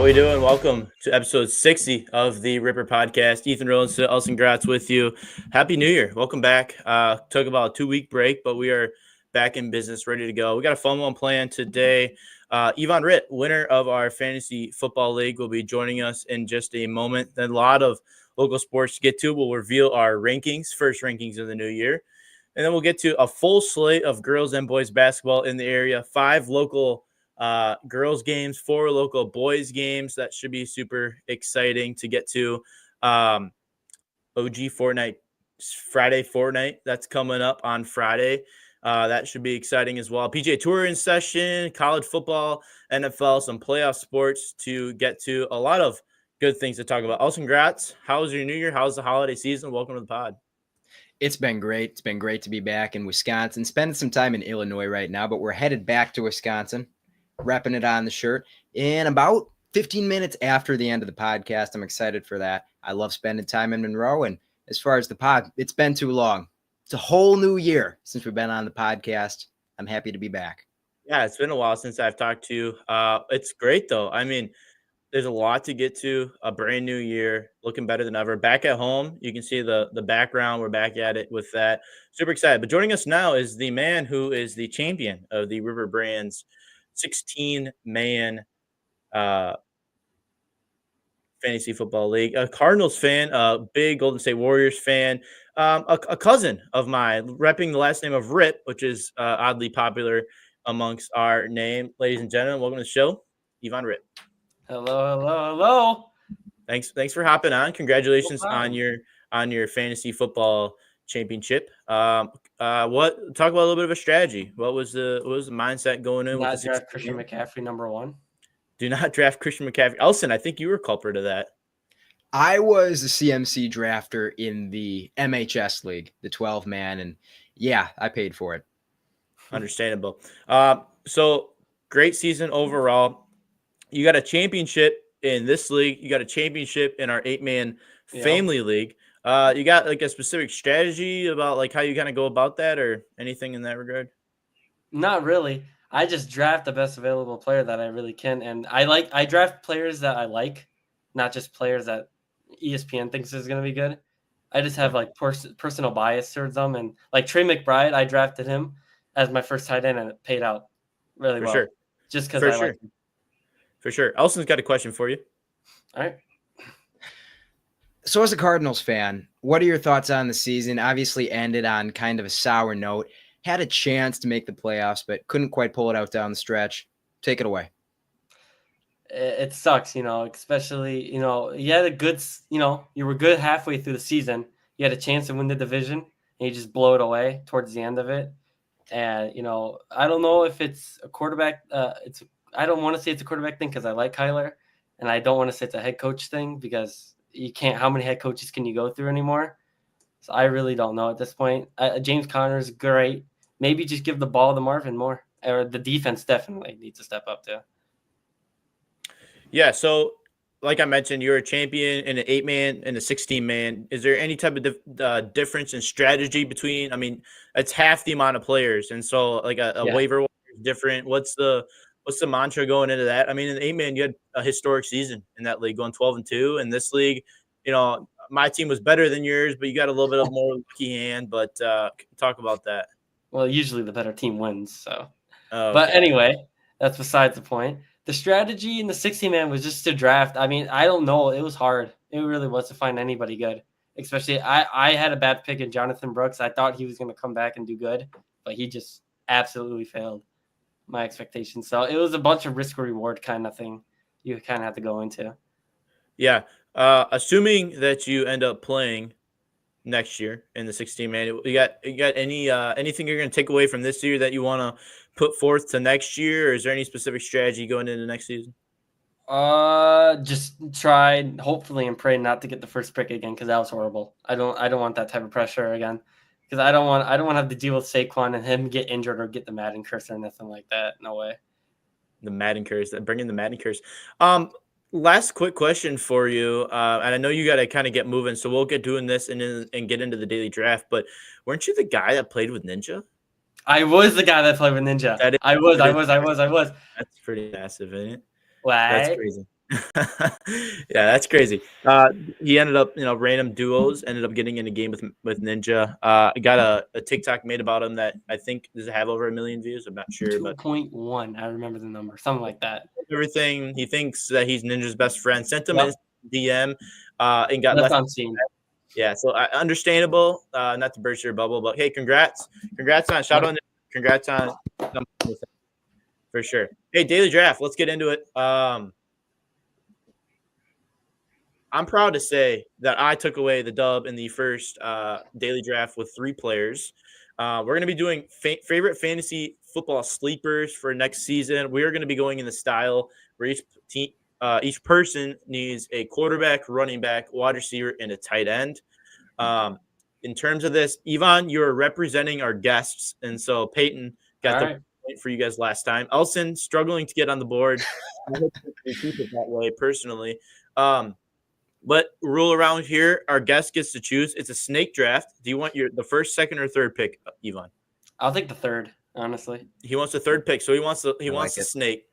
How we doing? Welcome to episode 60 of the Ripper podcast. Ethan Rollins, Elson Gratz with you. Happy New Year. Welcome back. Took about a 2-week break, but we are back in business, ready to go. We got a fun one planned today. Ripp, winner of our fantasy football league, will be joining us in just a moment. Then a lot of local sports to get to. We'll reveal our rankings, first rankings of the new year. And then we'll get to a full slate of girls and boys basketball in the area, 5 local girls games, 4 local boys games. That should be super exciting to get to. OG Fortnite, Friday Fortnite, that's coming up on Friday. That should be exciting as well. PGA Tour in session, college football, NFL, some playoff sports to get to. A lot of good things to talk about. Also, congrats. How was your New Year? How's the holiday season? Welcome to the pod. It's been great. It's been great to be back in Wisconsin. Spending some time in Illinois right now, but we're headed back to Wisconsin, repping it on the shirt. In about 15 minutes after the end of the podcast, I'm excited for that. I love spending time in Monroe. And as far as the pod, it's been too long. It's a whole new year since we've been on the podcast. I'm happy to be back. Yeah, it's been a while since I've talked to you. It's great, though. I mean, there's a lot to get to. A brand new year, looking better than ever. Back at home, you can see the background. We're back at it with that. Super excited. But joining us now is the man who is the champion of the River Brands 16-man fantasy football league. A Cardinals fan, a big Golden State Warriors fan, a cousin of mine, repping the last name of Ripp, which is oddly popular amongst our name. Ladies and gentlemen, welcome to the show, Ripp. Hello. Thanks for hopping on. Congratulations on your fantasy football championship. Talk about a little bit of a strategy. What was the mindset going in? Not draft Christian McCaffrey #1. Do not draft Christian McCaffrey. Elson, I think you were culprit of that. I was the CMC drafter in the MHS league, the 12-man, and yeah, I paid for it. Understandable. So great season overall. You got a championship in this league. You got a championship in our 8-man family league. You got like a specific strategy about like how you kind of go about that or anything in that regard? Not really. I just draft the best available player that I really can. And I draft players that I like, not just players that ESPN thinks is going to be good. I just have like personal bias towards them. And like Trey McBride, I drafted him as my first tight end and it paid out really well. Sure. Just because I like him. For sure. Elson's got a question for you. All right. So as a Cardinals fan, what are your thoughts on the season? Obviously ended on kind of a sour note. Had a chance to make the playoffs, but couldn't quite pull it out down the stretch. Take it away. It sucks, especially, you had a good, you were good halfway through the season. You had a chance to win the division and you just blow it away towards the end of it. And, I don't know if it's a quarterback. I don't want to say it's a quarterback thing because I like Kyler, and I don't want to say it's a head coach thing because you can't. How many head coaches can you go through anymore? So I really don't know at this point. James Conner's great. Maybe just give the ball to Marvin more, or the defense definitely needs to step up too. Yeah. So, like I mentioned, you're a champion in an 8-man and a 16-man. Is there any type of difference in strategy between? I mean, it's half the amount of players, and so like a waiver wire is different. What's the mantra going into that? I mean, in the 8-man, you had a historic season in that league, going 12-2. In this league, my team was better than yours, but you got a little bit of more lucky hand. But talk about that. Well, usually the better team wins. So, But anyway, that's besides the point. The strategy in the 16-man was just to draft. I mean, I don't know. It was hard. It really was to find anybody good. Especially, I had a bad pick in Jonathan Brooks. I thought he was going to come back and do good, but he just absolutely failed my expectations. So it was a bunch of risk reward kind of thing you kind of have to go into. Yeah. Assuming that you end up playing next year in the 16-man, you got anything you're going to take away from this year that you want to put forth to next year, or is there any specific strategy going into next season? Just try, hopefully, and pray not to get the first pick again because that was horrible. I don't want that type of pressure again because I don't want to have to deal with Saquon and him get injured or get the Madden curse or anything like that. No way. The Madden curse, bring in the Madden curse. Last quick question for you, and I know you got to kind of get moving, so we'll get doing this and get into the daily draft. But weren't you the guy that played with Ninja? I was the guy that played with Ninja. I was. That's pretty massive, isn't it? What? That's crazy. Yeah, that's crazy. He ended up, random duos, ended up getting in a game with Ninja. I got a TikTok made about him that I think does it have over 1 million views? I'm not sure, but 2.1. I remember the number, something like that. everything. He thinks that he's Ninja's best friend. Sent him Yep. a DM and got That's left. on scene. Yeah, so understandable. Not to burst your bubble, but hey, congrats on shout out, congrats on for sure. Hey, daily draft. Let's get into it. I'm proud to say that I took away the dub in the first daily draft with 3 players. We're going to be doing favorite fantasy football sleepers for next season. We are going to be going in the style where each person needs a quarterback, running back, wide receiver, and a tight end. In terms of this, Yvonne, you're representing our guests, and so Peyton got the point for you guys last time. Elson struggling to get on the board. I hope we keep it that way personally. But rule around here, our guest gets to choose. It's a snake draft. Do you want the first, second, or third pick, Yvonne? I'll take the third, honestly. He wants the third pick, so he wants the snake.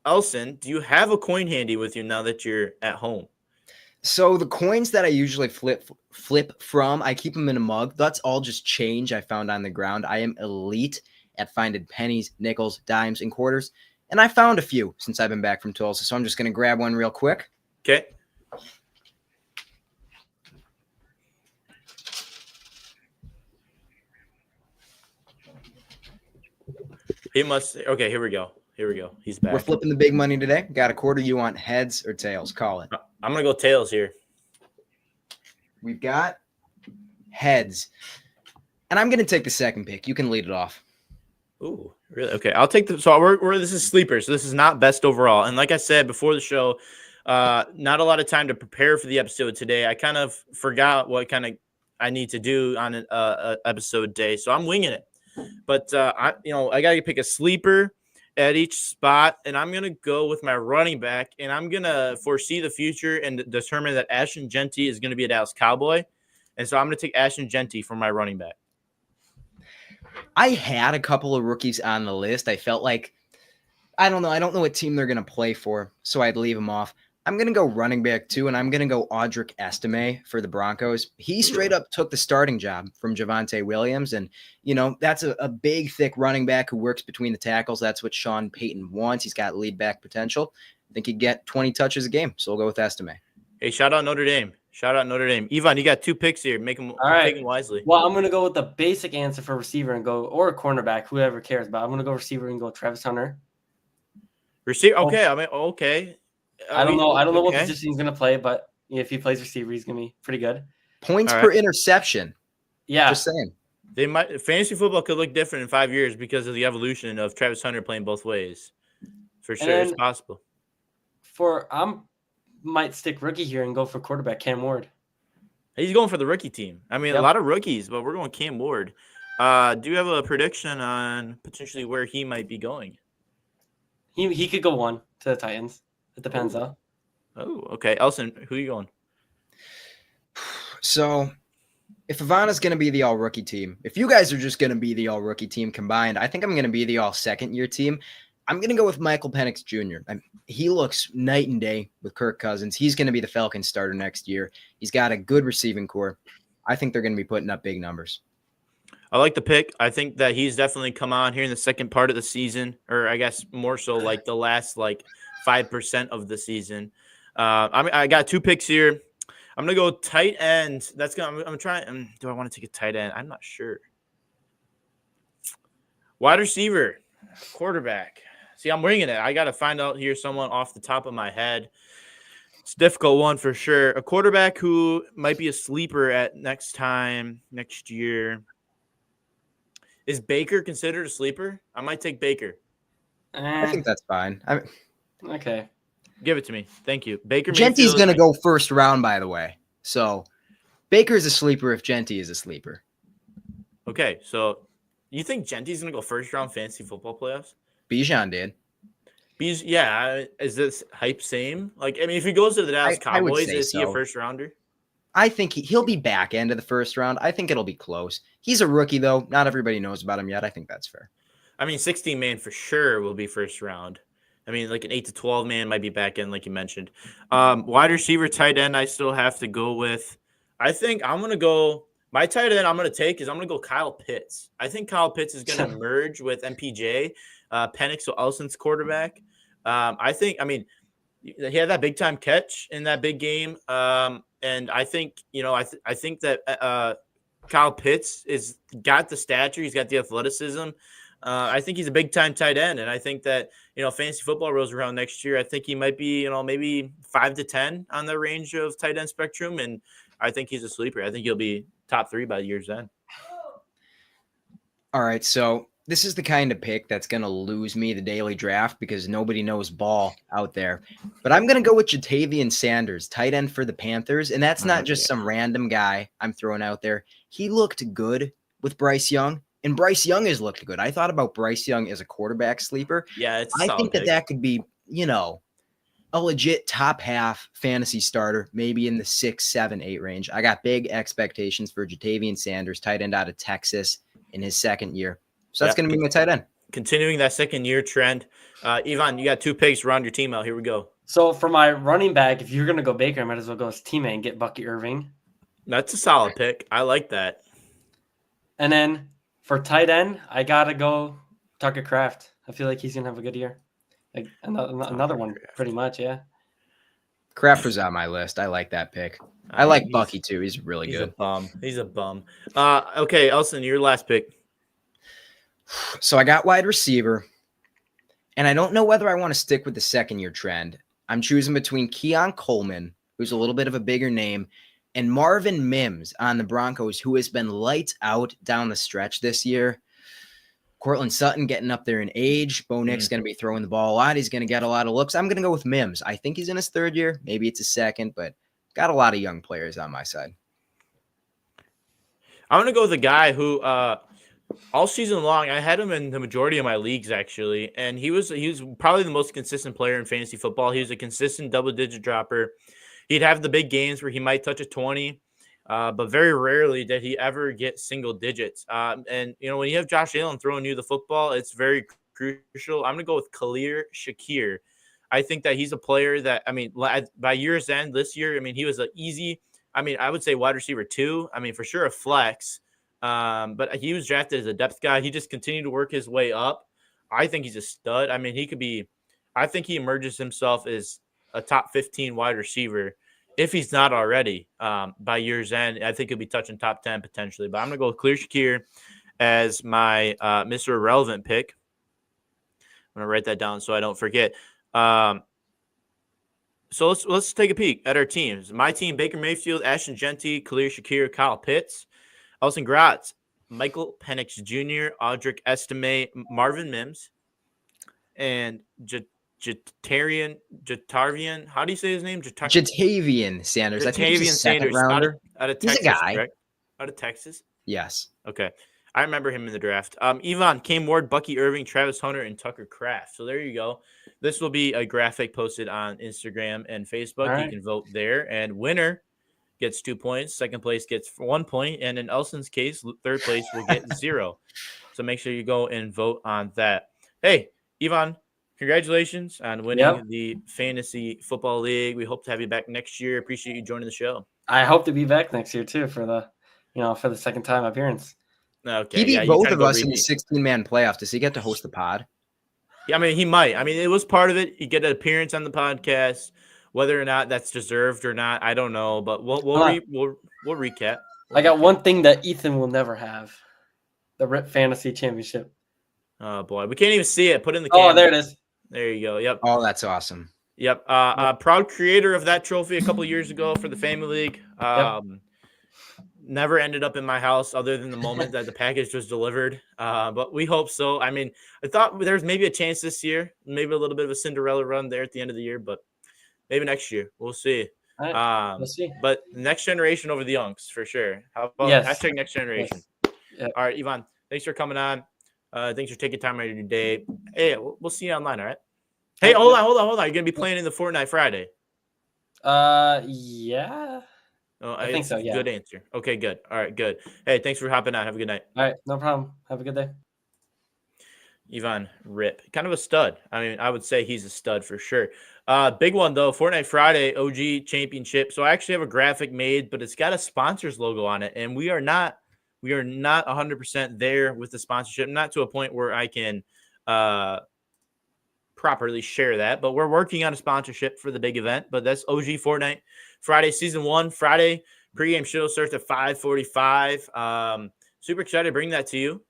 Elson, do you have a coin handy with you now that you're at home? So the coins that I usually flip from, I keep them in a mug. That's all just change I found on the ground. I am elite at finding pennies, nickels, dimes, and quarters. And I found a few since I've been back from Tulsa. So I'm just going to grab one real quick. Okay. He must. Okay, here we go. He's back. We're flipping the big money today. Got a quarter. You want heads or tails? Call it. I'm going to go tails here. We've got heads. And I'm going to take the second pick. You can lead it off. Ooh, really? Okay, I'll take so this is sleeper. So this is not best overall. And like I said before the show, not a lot of time to prepare for the episode today. I kind of forgot what kind of I need to do on an episode day. So I'm winging it. But I got to pick a sleeper at each spot, and I'm going to go with my running back, and I'm going to foresee the future and determine that Ashton Genty is going to be a Dallas Cowboy. And so I'm going to take Ashton Genty for my running back. I had a couple of rookies on the list. I felt like, I don't know what team they're going to play for, so I'd leave them off. I'm going to go running back too, and I'm going to go Audric Estime for the Broncos. He straight up took the starting job from Javonte Williams, and, that's a big, thick running back who works between the tackles. That's what Sean Payton wants. He's got lead back potential. I think he'd get 20 touches a game, so we'll go with Estime. Hey, shout out Notre Dame. Yvonne, you got 2 picks here. Take them wisely. Well, I'm going to go with the basic answer for receiver and go, or a cornerback, whoever cares. But I'm going to go receiver and go Travis Hunter. Receiver? Okay. Okay. I don't know what position he's going to play, but if he plays receiver, he's going to be pretty good. Points per interception. Yeah. Just saying. Fantasy football could look different in 5 years because of the evolution of Travis Hunter playing both ways. For sure, it's possible. Might stick rookie here and go for quarterback Cam Ward. He's going for the rookie team. I mean, a lot of rookies, but we're going Cam Ward. Do you have a prediction on potentially where he might be going? He could go 1 to the Titans. It depends, though. Oh, okay. Elson, who are you going? So, if Ivana's going to be the all-rookie team, if you guys are just going to be the all-rookie team combined, I think I'm going to be the all-second-year team. I'm going to go with Michael Penix Jr. He looks night and day with Kirk Cousins. He's going to be the Falcons starter next year. He's got a good receiving core. I think they're going to be putting up big numbers. I like the pick. I think that he's definitely come on here in the second part of the season, or I guess more so like the last 5% of the season. I got 2 picks here. I'm gonna go tight end. I'm trying. Do I want to take a tight end? I'm not sure. Wide receiver, quarterback. See, I'm winging it. I got to find out here someone off the top of my head. It's a difficult one for sure. A quarterback who might be a sleeper at next year. Is Baker considered a sleeper? I might take Baker. I think that's fine. Okay. Give it to me. Thank you. Baker Genty's going to go first round, by the way. So Baker's a sleeper if Genty is a sleeper. Okay, so you think Genty's going to go first round fantasy football playoffs? Bijan did. Yeah. Is this hype same? If he goes to the Dallas Cowboys, is he a first rounder? I think he'll be back end of the first round. I think it'll be close. He's a rookie, though. Not everybody knows about him yet. I think that's fair. 16-man for sure will be first round. I mean, like an 8 to 12 man might be back in, like you mentioned. Wide receiver, tight end, I still have to go with. I think I'm going to go. My tight end I'm going to take is I'm going to go Kyle Pitts. I think Kyle Pitts is going to merge with MPJ, Penix Elson's quarterback. I mean, he had that big time catch in that big game. And I think, I think that Kyle Pitts is got the stature. He's got the athleticism. I think he's a big time tight end. And I think that, fantasy football rolls around next year. I think he might be, maybe 5 to 10 on the range of tight end spectrum. And I think he's a sleeper. I think he'll be top 3 by year's end. All right. So this is the kind of pick that's going to lose me the daily draft because nobody knows ball out there. But I'm going to go with Jatavian Sanders, tight end for the Panthers. And that's not just some random guy I'm throwing out there. He looked good with Bryce Young, and Bryce Young has looked good. I thought about Bryce Young as a quarterback sleeper. Yeah, it's I think that could be, a legit top half fantasy starter, maybe in the 6, 7, 8 range. I got big expectations for Jatavian Sanders, tight end out of Texas in his second year. So that's going to be my tight end. Continuing that second year trend. Ivan, you got 2 picks around your team out. Here we go. So for my running back, if you're going to go Baker, I might as well go as teammate and get Bucky Irving. That's a solid pick. I like that. And then for tight end, I got to go Tucker Kraft. I feel like he's going to have a good year. Like another one, pretty much, yeah. Kraft was on my list. I like that pick. I like Bucky, too. He's really good. He's a bum. Okay, Elson, your last pick. So I got wide receiver, and I don't know whether I want to stick with the second-year trend. I'm choosing between Keon Coleman, who's a little bit of a bigger name, and Marvin Mims on the Broncos, who has been lights out down the stretch this year. Cortland Sutton getting up there in age. Bo Nix going to be throwing the ball a lot. He's going to get a lot of looks. I'm going to go with Mims. I think he's in his third year. Maybe it's his second, but got a lot of young players on my side. I'm going to go with a guy who all season long, I had him in the majority of my leagues, actually, and he was probably the most consistent player in fantasy football. He was a consistent double-digit dropper. He'd have the big games where he might touch a 20, but very rarely did he ever get single digits. And, when you have Josh Allen throwing you the football, it's very crucial. I'm going to go with Khalil Shakir. I think that he's a player that, by year's end this year, he was an easy, I would say wide receiver 2. For sure a flex. But he was drafted as a depth guy. He just continued to work his way up. I think he's a stud. I think he emerges himself as a top 15 wide receiver if he's not already by year's end. I think he'll be touching top 10 potentially. But I'm going to go with Khalil Shakir as my Mr. Irrelevant pick. I'm going to write that down so I don't forget. So let's take a peek at our teams. My team, Baker Mayfield, Ashton Genty, Khalil Shakir, Kyle Pitts, Elson Gratz, Michael Penix Jr., Audric Estime, Marvin Mims, and Jatavian. How do you say his name? Jatavian Sanders. I think he's a second rounder. Out of Texas, he's a guy. Correct? Out of Texas? Yes. Okay. I remember him in the draft. Ivan, Cam Ward, Bucky Irving, Travis Hunter, and Tucker Kraft. So there you go. This will be a graphic posted on Instagram and Facebook. Right. You can vote there. And winner gets 2 points. Second place gets 1 point. And in Elson's case, third place will get 0. So make sure you go and vote on that. Hey, Ivan, congratulations on winning the Fantasy Football League. We hope to have you back next year. Appreciate you joining the show. I hope to be back next year too for the second time appearance. Okay. He beat both of us in the 16-man playoffs. Does he get to host the pod? Yeah, he might. It was part of it. You get an appearance on the podcast. Whether or not that's deserved or not, I don't know. But we'll recap. I got one thing that Ethan will never have: the Ripp Fantasy Championship. Oh boy, we can't even see it. Put in the camera. Oh, there it is. There you go. Yep. Oh, that's awesome. Yep. Proud creator of that trophy a couple years ago for the Family League. Never ended up in my house other than the moment that the package was delivered. But we hope so. I thought there was maybe a chance this year, maybe a little bit of a Cinderella run there at the end of the year, but maybe next year. We'll see. Right, we'll see. But next generation over the Youngs for sure. How about hashtag next generation? Yes. Yep. All right, Ivan, thanks for coming on. Thanks for taking time out of your day. Hey, we'll see you online, all right? Hey, hold on. You're going to be playing in the Fortnite Friday. Yeah. Oh, I think so, yeah. Good answer. Okay, good. All right, good. Hey, thanks for hopping on. Have a good night. All right, no problem. Have a good day. Yvonne Ripp, kind of a stud. I mean, I would say he's a stud for sure. Big one though, Fortnite Friday OG Championship. So I actually have a graphic made, but it's got a sponsors logo on it, and we are not 100% there with the sponsorship. Not to a point where I can properly share that, but we're working on a sponsorship for the big event. But that's OG Fortnite Friday Season 1 Friday. Pregame show starts at 5:45. Super excited to bring that to you.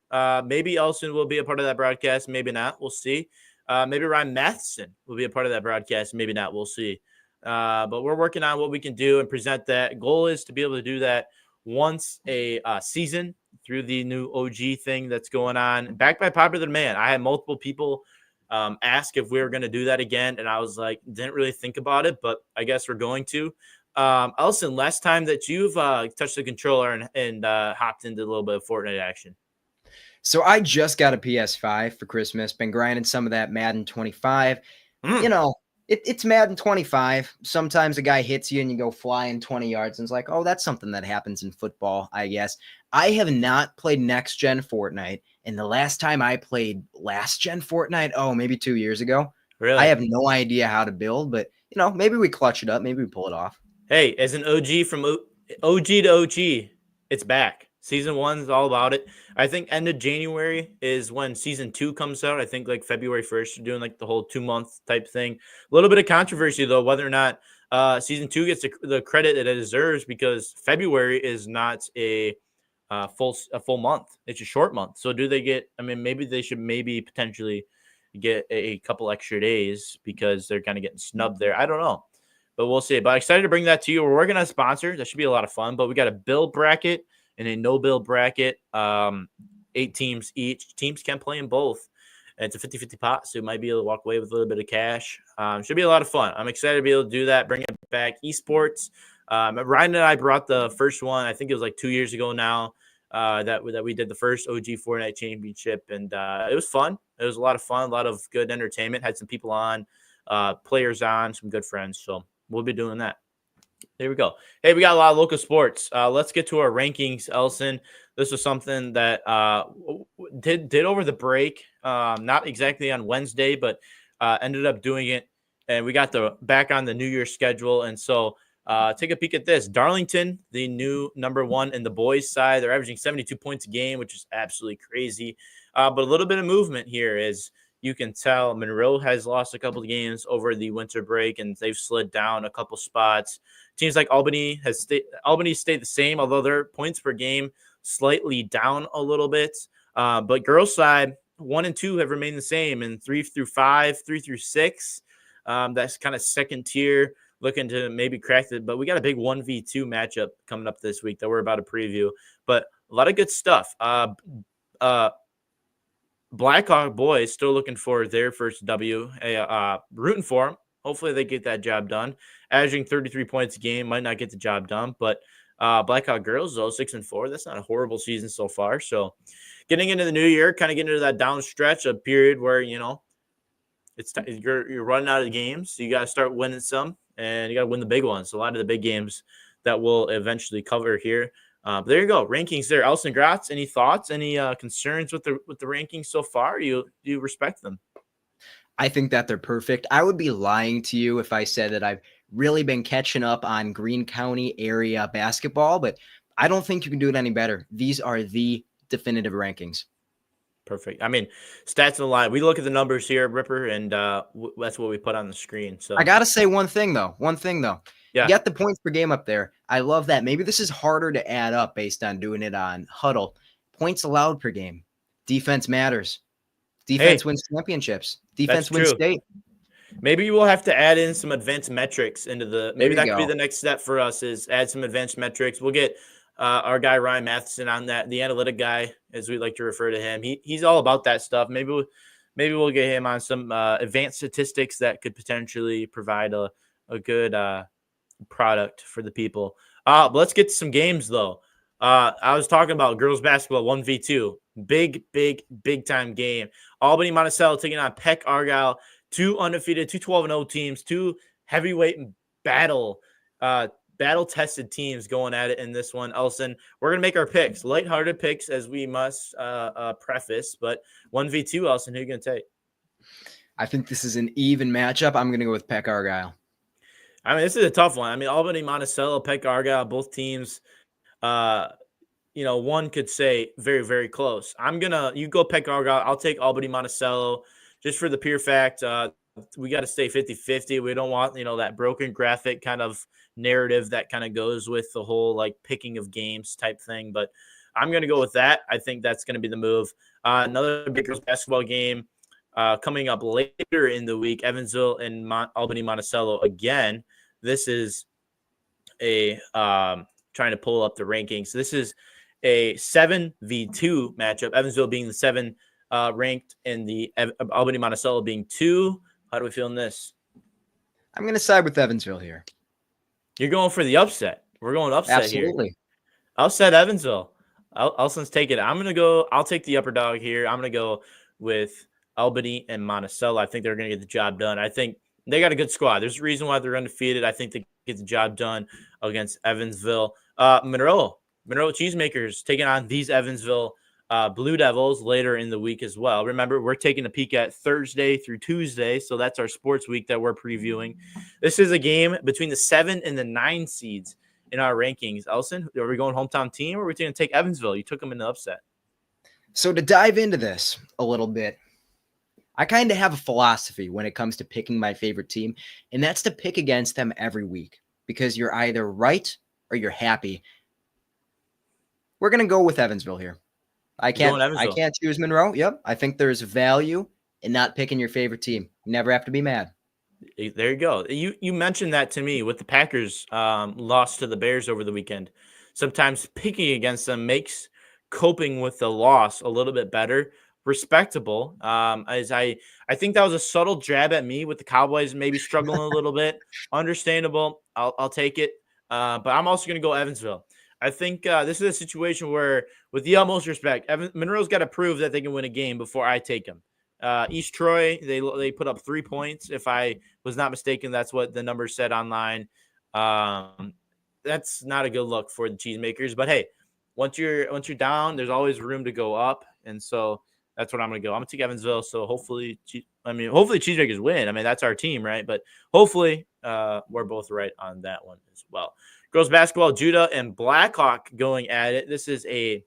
Maybe Elson will be a part of that broadcast. Maybe not. We'll see. Maybe Ryan Matheson will be a part of that broadcast. Maybe not. We'll see. But we're working on what we can do and present that. Goal is to be able to do that once a season through the new OG thing that's going on. Backed by popular demand. I had multiple people ask if we were going to do that again. And I was like, didn't really think about it, but I guess we're going to. Elson, last time that you've touched the controller and hopped into a little bit of Fortnite action. So I just got a PS5 for Christmas. Been grinding some of that Madden 25. You know, it's Madden 25. Sometimes a guy hits you and you go flying 20 yards. And it's like, oh, that's something that happens in football, I guess. I have not played next-gen Fortnite. And the last time I played last-gen Fortnite, maybe 2 years ago. Really? I have no idea how to build, but, maybe we clutch it up. Maybe we pull it off. Hey, as an OG from OG to OG, it's back. Season 1 is all about it. I think end of January is when Season 2 comes out. I think like February 1st, you're doing like the whole 2-month type thing. A little bit of controversy, though, whether or not Season 2 gets the credit it deserves, because February is not a full month. It's a short month. So do they get – I mean, maybe they should potentially get a couple extra days because they're kind of getting snubbed there. I don't know. But we'll see. But excited to bring that to you. We're working on sponsors. That should be a lot of fun. But we got a build bracket and a no-build bracket. 8 teams each. Teams can play in both. And it's a 50-50 pot, so you might be able to walk away with a little bit of cash. Should be a lot of fun. I'm excited to be able to do that, bring it back. Esports. Ryan and I brought the first one. I think it was like 2 years ago now that we did the first OG Fortnite Championship. And it was fun. It was a lot of fun, a lot of good entertainment. Had some people on, players on, some good friends. So we'll be doing that. There we go. Hey, we got a lot of local sports. Let's get to our rankings, Elson. This was something that did over the break, not exactly on Wednesday, but ended up doing it. And we got back on the New Year's schedule. And so take a peek at this. Darlington, the new number 1 in the boys' side. They're averaging 72 points a game, which is absolutely crazy. But a little bit of movement here is – you can tell Monroe has lost a couple of games over the winter break, and they've slid down a couple spots. Teams like Albany stayed the same, although their points per game slightly down a little bit. But girls' side, 1 and 2 have remained the same, and 3 through 5, 3 through 6. That's kind of second tier, looking to maybe crack it. But we got a big 1v2 matchup coming up this week that we're about to preview. But a lot of good stuff. Blackhawk boys still looking for their first W. Rooting for them. Hopefully they get that job done. Averaging 33 points a game, might not get the job done, but Blackhawk girls, though, 6-4. That's not a horrible season so far. So getting into the new year, kind of getting into that down stretch, a period where, it's you're running out of games. So you got to start winning some, and you got to win the big ones. So a lot of the big games that we'll eventually cover here. There you go. Rankings there. Elson Gratz, any thoughts, any concerns with the rankings so far? Do you respect them? I think that they're perfect. I would be lying to you if I said that I've really been catching up on Greene County area basketball, but I don't think you can do it any better. These are the definitive rankings. Perfect. I mean, stats in the line. We look at the numbers here, Ripper, and that's what we put on the screen. So I got to say one thing though. Yeah. You got the points per game up there. I love that. Maybe this is harder to add up based on doing it on Huddle. Points allowed per game. Defense matters. Defense wins championships. Defense wins state. Maybe you will have to add in some advanced metrics into the – maybe that could be the next step for us, is add some advanced metrics. We'll get our guy Ryan Matheson on that, the analytic guy, as we like to refer to him. He's all about that stuff. Maybe we'll get him on some advanced statistics that could potentially provide a good product for the people. But let's get to some games, though. I was talking about girls basketball 1v2. Big time game. Albany Monticello taking on Peck Argyle. 2 undefeated, 2 12-0 teams, 2 heavyweight battle battle-tested teams going at it in this one. Elson, we're going to make our picks, lighthearted picks, as we must preface, but 1v2, Elson, who are you going to take? I think this is an even matchup. I'm going to go with Peck Argyle. I mean, this is a tough one. I mean, Albany, Monticello, Peck Argyle, both teams, one could say very, very close. You go Peck Argyle. I'll take Albany, Monticello, just for the pure fact. We got to stay 50-50. We don't want, that broken graphic kind of narrative that kind of goes with the whole like picking of games type thing. But I'm going to go with that. I think that's going to be the move. Another big girls basketball game coming up later in the week, Evansville and Albany, Monticello again. This is a trying to pull up the rankings. This is a 7v2 matchup. Evansville being the 7 ranked and the Albany Monticello being 2. How do we feel in this? I'm going to side with Evansville here. You're going for the upset. We're going upset Absolutely. here. Upset Evansville. Elson's taking it. I'll take the upper dog here. I'm going to go with Albany and Monticello. I think they're going to get the job done. I think they got a good squad. There's a reason why they're undefeated. I think they get the job done against Evansville. Monroe Cheesemakers taking on these Evansville Blue Devils later in the week as well. Remember, we're taking a peek at Thursday through Tuesday, so that's our sports week that we're previewing. This is a game between the 7 and the 9 seeds in our rankings. Elson, are we going hometown team or are we going to take Evansville? You took them in the upset. So to dive into this a little bit, I kind of have a philosophy when it comes to picking my favorite team, and that's to pick against them every week because you're either right or you're happy. We're going to go with Evansville here. I can't choose Monroe. Yep. I think there's value in not picking your favorite team. You never have to be mad. There you go. You mentioned that to me with the Packers loss to the Bears over the weekend. Sometimes picking against them makes coping with the loss a little bit better. Respectable. As I think that was a subtle jab at me with the Cowboys maybe struggling a little bit. Understandable. I'll take it. But I'm also going to go Evansville. I think this is a situation where, with the utmost respect, Monroe's got to prove that they can win a game before I take them. East Troy, they put up 3 points. If I was not mistaken, that's what the numbers said online. That's not a good look for the Cheesemakers. But hey, once you're down, there's always room to go up, and so that's what I'm going to go. I'm going to take Evansville. So hopefully Cheesemakers win. I mean, that's our team, right? But hopefully we're both right on that one as well. Girls basketball, Judah and Blackhawk going at it. This is a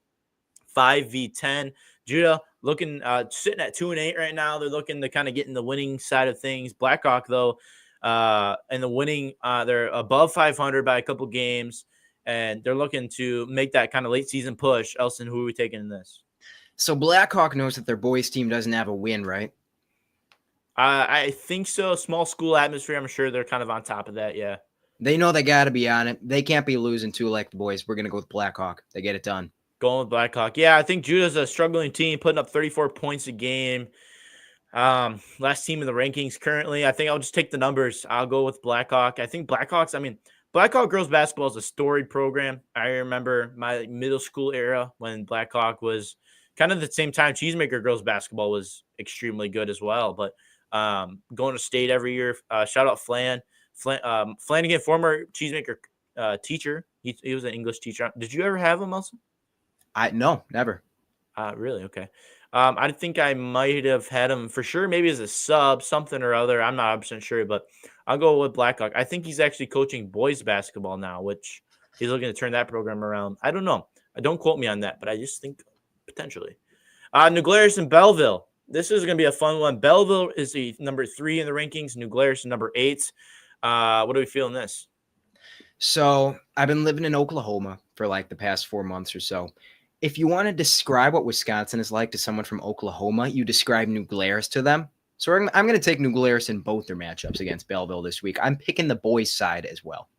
5v10. Judah looking sitting at 2-8 right now. They're looking to kind of get in the winning side of things. Blackhawk, though, and the winning, they're above 500 by a couple games, and they're looking to make that kind of late season push. Elson, who are we taking in this? So Blackhawk knows that their boys team doesn't have a win, right? I think so. Small school atmosphere. I'm sure they're kind of on top of that. Yeah. They know they got to be on it. They can't be losing too like the boys. We're going to go with Blackhawk. They get it done. Going with Blackhawk. Yeah, I think Judah's a struggling team, putting up 34 points a game. Last team in the rankings currently. I think I'll just take the numbers. I'll go with Blackhawk. I think Blackhawk girls basketball is a storied program. I remember my middle school era when Blackhawk was kind of the same time Cheesemaker girls basketball was extremely good as well. But going to state every year. Shout out Flanagan, former Cheesemaker teacher. He was an English teacher. Did you ever have him, Elson? No, never. Really? Okay. I think I might have had him for sure, maybe as a sub, something or other. I'm not 100% sure, but I'll go with Blackhawk. I think he's actually coaching boys basketball now, which he's looking to turn that program around. I don't know. Don't quote me on that, but I just think potentially. New Glarus and Belleville. This is going to be a fun one. Belleville is the number 3 in the rankings. New Glarus is number 8. What do we feel in this? So I've been living in Oklahoma for like the past 4 months or so. If you want to describe what Wisconsin is like to someone from Oklahoma, you describe New Glarus to them. So I'm going to take New Glarus in both their matchups against Belleville this week. I'm picking the boys' side as well.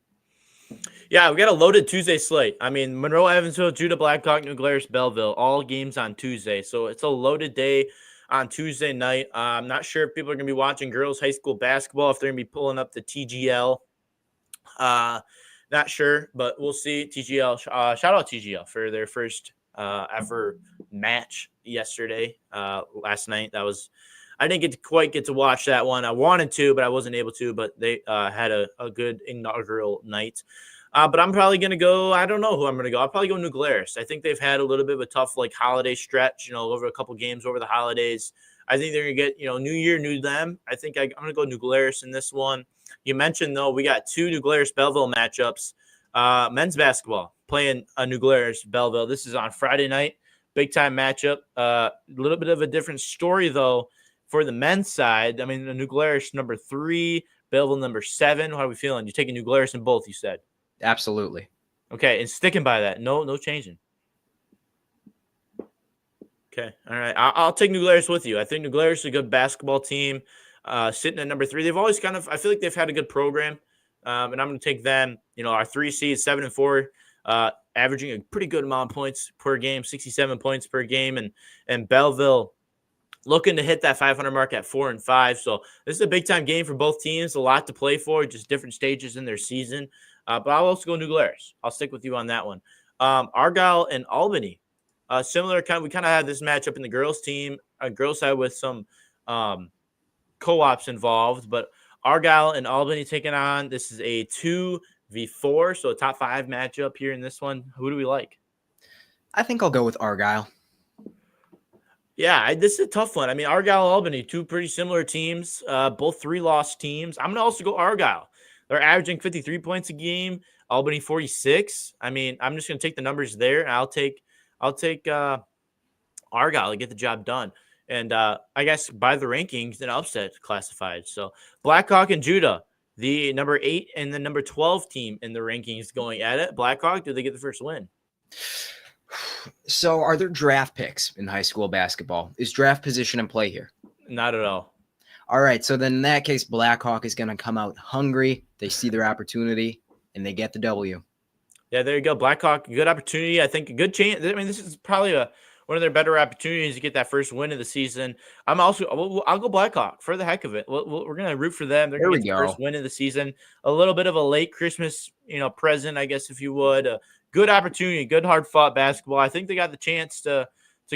Yeah, we got a loaded Tuesday slate. I mean, Monroe, Evansville, Judah, Blackhawk, New Glarus, Belleville, all games on Tuesday. So it's a loaded day on Tuesday night. I'm not sure if people are going to be watching girls high school basketball, if they're going to be pulling up the TGL. Not sure, but we'll see. TGL, shout out TGL for their first ever match yesterday, last night. I didn't quite get to watch that one. I wanted to, but I wasn't able to, but they had a good inaugural night. But I'm probably going to go. I don't know who I'm going to go. I'll probably go New Glarus. I think they've had a little bit of a tough holiday stretch, over a couple games over the holidays. I think they're going to get, New Year, new them. I think I'm going to go New Glarus in this one. You mentioned, though, we got two New Glarus Belleville matchups. Men's basketball playing a New Glarus Belleville. This is on Friday night. Big time matchup. A little bit of a different story, though, for the men's side. I mean, the New Glarus number 3, Belleville number 7. How are we feeling? You're taking New Glarus in both, you said. Absolutely. Okay, and sticking by that. No changing. Okay, all right. I'll take New Glarus with you. I think New Glarus is a good basketball team. Sitting at number 3, they've always I feel like they've had a good program, and I'm going to take them. Our 3 seed, 7-4, averaging a pretty good amount of points per game, 67 points per game, and Belleville looking to hit that 500 mark at 4-5. So this is a big time game for both teams. A lot to play for, just different stages in their season. But I'll also go New Glarus. I'll stick with you on that one. Argyle and Albany. Similar we kind of had this matchup in the girls team, girls side with some co-ops involved, but Argyle and Albany taking on. This is a 2v4, so a top 5 matchup here in this one. Who do we like? I think I'll go with Argyle. Yeah, this is a tough one. I mean, Argyle, Albany, 2 pretty similar teams, both 3-loss teams. I'm going to also go Argyle. They're averaging 53 points a game. Albany 46. I mean, I'm just going to take the numbers there, and I'll take Argyle to get the job done. And I guess by the rankings, an upset classified. So Blackhawk and Judah, the number 8 and the number 12 team in the rankings going at it. Blackhawk, do they get the first win? So are there draft picks in high school basketball? Is draft position in play here? Not at all. All right, so then in that case, Blackhawk is going to come out hungry. They see their opportunity, and they get the W. Yeah, there you go. Blackhawk, good opportunity. I think a good chance. I mean, this is probably one of their better opportunities to get that first win of the season. I'll go Blackhawk for the heck of it. We're going to root for them. They're going to get the first win of the season. A little bit of a late Christmas, present, I guess, if you would. A good opportunity, good hard-fought basketball. I think they got the chance to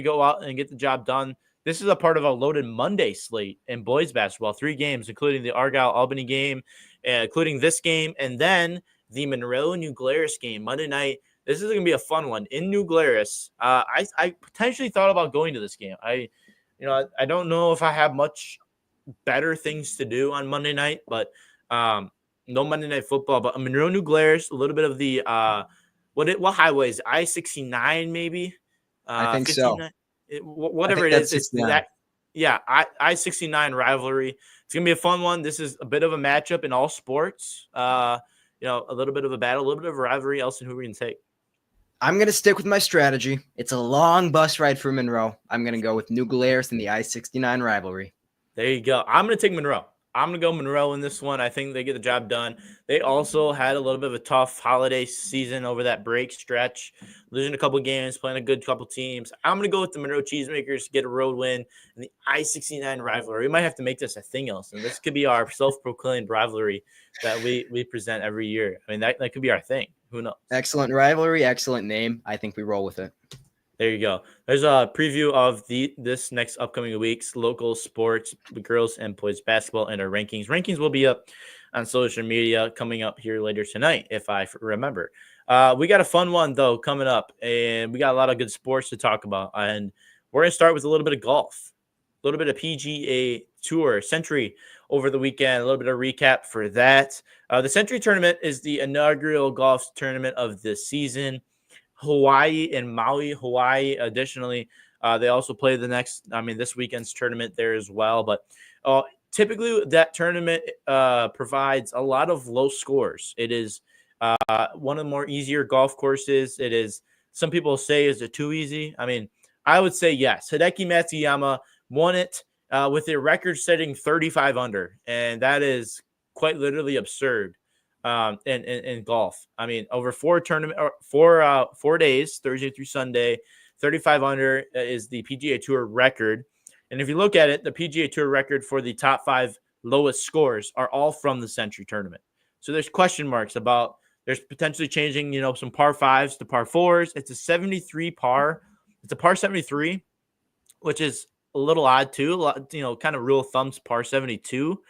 go out and get the job done. This is a part of a loaded Monday slate in boys basketball, 3 games, including the Argyle-Albany game, including this game, and then the Monroe-New Glarus game Monday night. This is going to be a fun one in New Glarus. I potentially thought about going to this game. I don't know if I have much better things to do on Monday night, but no Monday Night Football. But Monroe-New Glarus, a little bit of the what highway is it? I-69 maybe? I think 59? So. Whatever it is, it's that. Yeah, I-69 rivalry. It's gonna be a fun one. This is a bit of a matchup in all sports. A little bit of a battle, a little bit of a rivalry. Elson, who are we gonna take? I'm going to stick with my strategy. It's a long bus ride for Monroe. I'm going to go with New Glarus and the I-69 rivalry. There you go. I'm going to take Monroe. I'm going to go Monroe in this one. I think they get the job done. They also had a little bit of a tough holiday season over that break stretch, losing a couple games, playing a good couple teams. I'm going to go with the Monroe Cheesemakers, get a road win, and the I-69 rivalry. We might have to make this a thing else, and this could be our self-proclaimed rivalry that we present every year. I mean, that could be our thing. Who knows? Excellent rivalry, excellent name. I think we roll with it. There you go. There's a preview of this next upcoming week's local sports, girls and boys basketball, and our rankings. Rankings will be up on social media coming up here later tonight, if I remember. We got a fun one, though, coming up, and we got a lot of good sports to talk about. And we're going to start with a little bit of golf, a little bit of PGA Tour, Century over the weekend, a little bit of recap for that. The Century Tournament is the inaugural golf tournament of the season. Hawaii and Maui, Hawaii. Additionally, they also play this weekend's tournament there as well. But typically that tournament provides a lot of low scores. It is one of the more easier golf courses. It is, some people say, is it too easy? I mean, I would say yes. Hideki Matsuyama won it with a record-setting 35 under, and that is quite literally absurd. In golf. I mean, over 4 days, Thursday through Sunday, 35 under is the PGA Tour record. And if you look at it, the PGA Tour record for the top 5 lowest scores are all from the Century Tournament. So there's question marks about there's potentially changing, some par 5s to par 4s. It's a 73 par. It's a par 73, which is a little odd too. Kind of rule of thumbs par 72.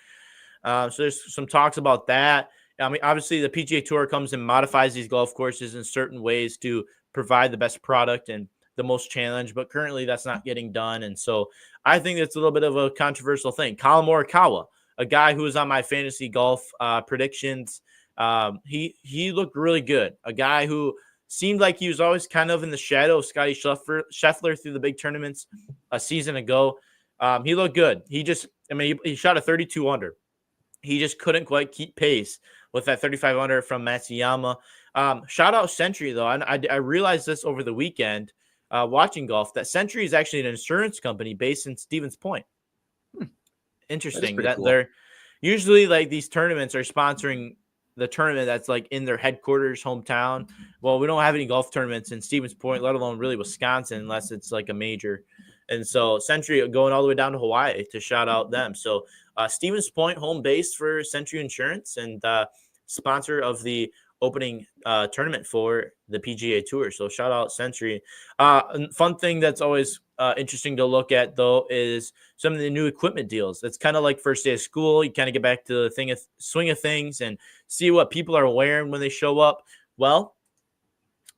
So there's some talks about that. I mean, obviously the PGA Tour comes and modifies these golf courses in certain ways to provide the best product and the most challenge, but currently that's not getting done. And so I think it's a little bit of a controversial thing. Colin Morikawa, a guy who was on my fantasy golf predictions, he looked really good. A guy who seemed like he was always kind of in the shadow of Scotty Scheffler through the big tournaments a season ago. He looked good. He shot a 32 under. He just couldn't quite keep pace with that 35 under from Matsuyama. Shout out Century, though. I realized this over the weekend watching golf, that Century is actually an insurance company based in Stevens Point. Interesting. That cool. They're usually like these tournaments are sponsoring the tournament that's like in their headquarters, hometown. Well, we don't have any golf tournaments in Stevens Point, let alone really Wisconsin, unless it's like a major. And so Century going all the way down to Hawaii to shout out them. So Stevens Point, home base for Century Insurance and sponsor of the opening tournament for the PGA Tour. So shout out Century. Fun thing that's always interesting to look at, though, is some of the new equipment deals. It's kind of like first day of school. You kind of get back to the swing of things and see what people are wearing when they show up. Well,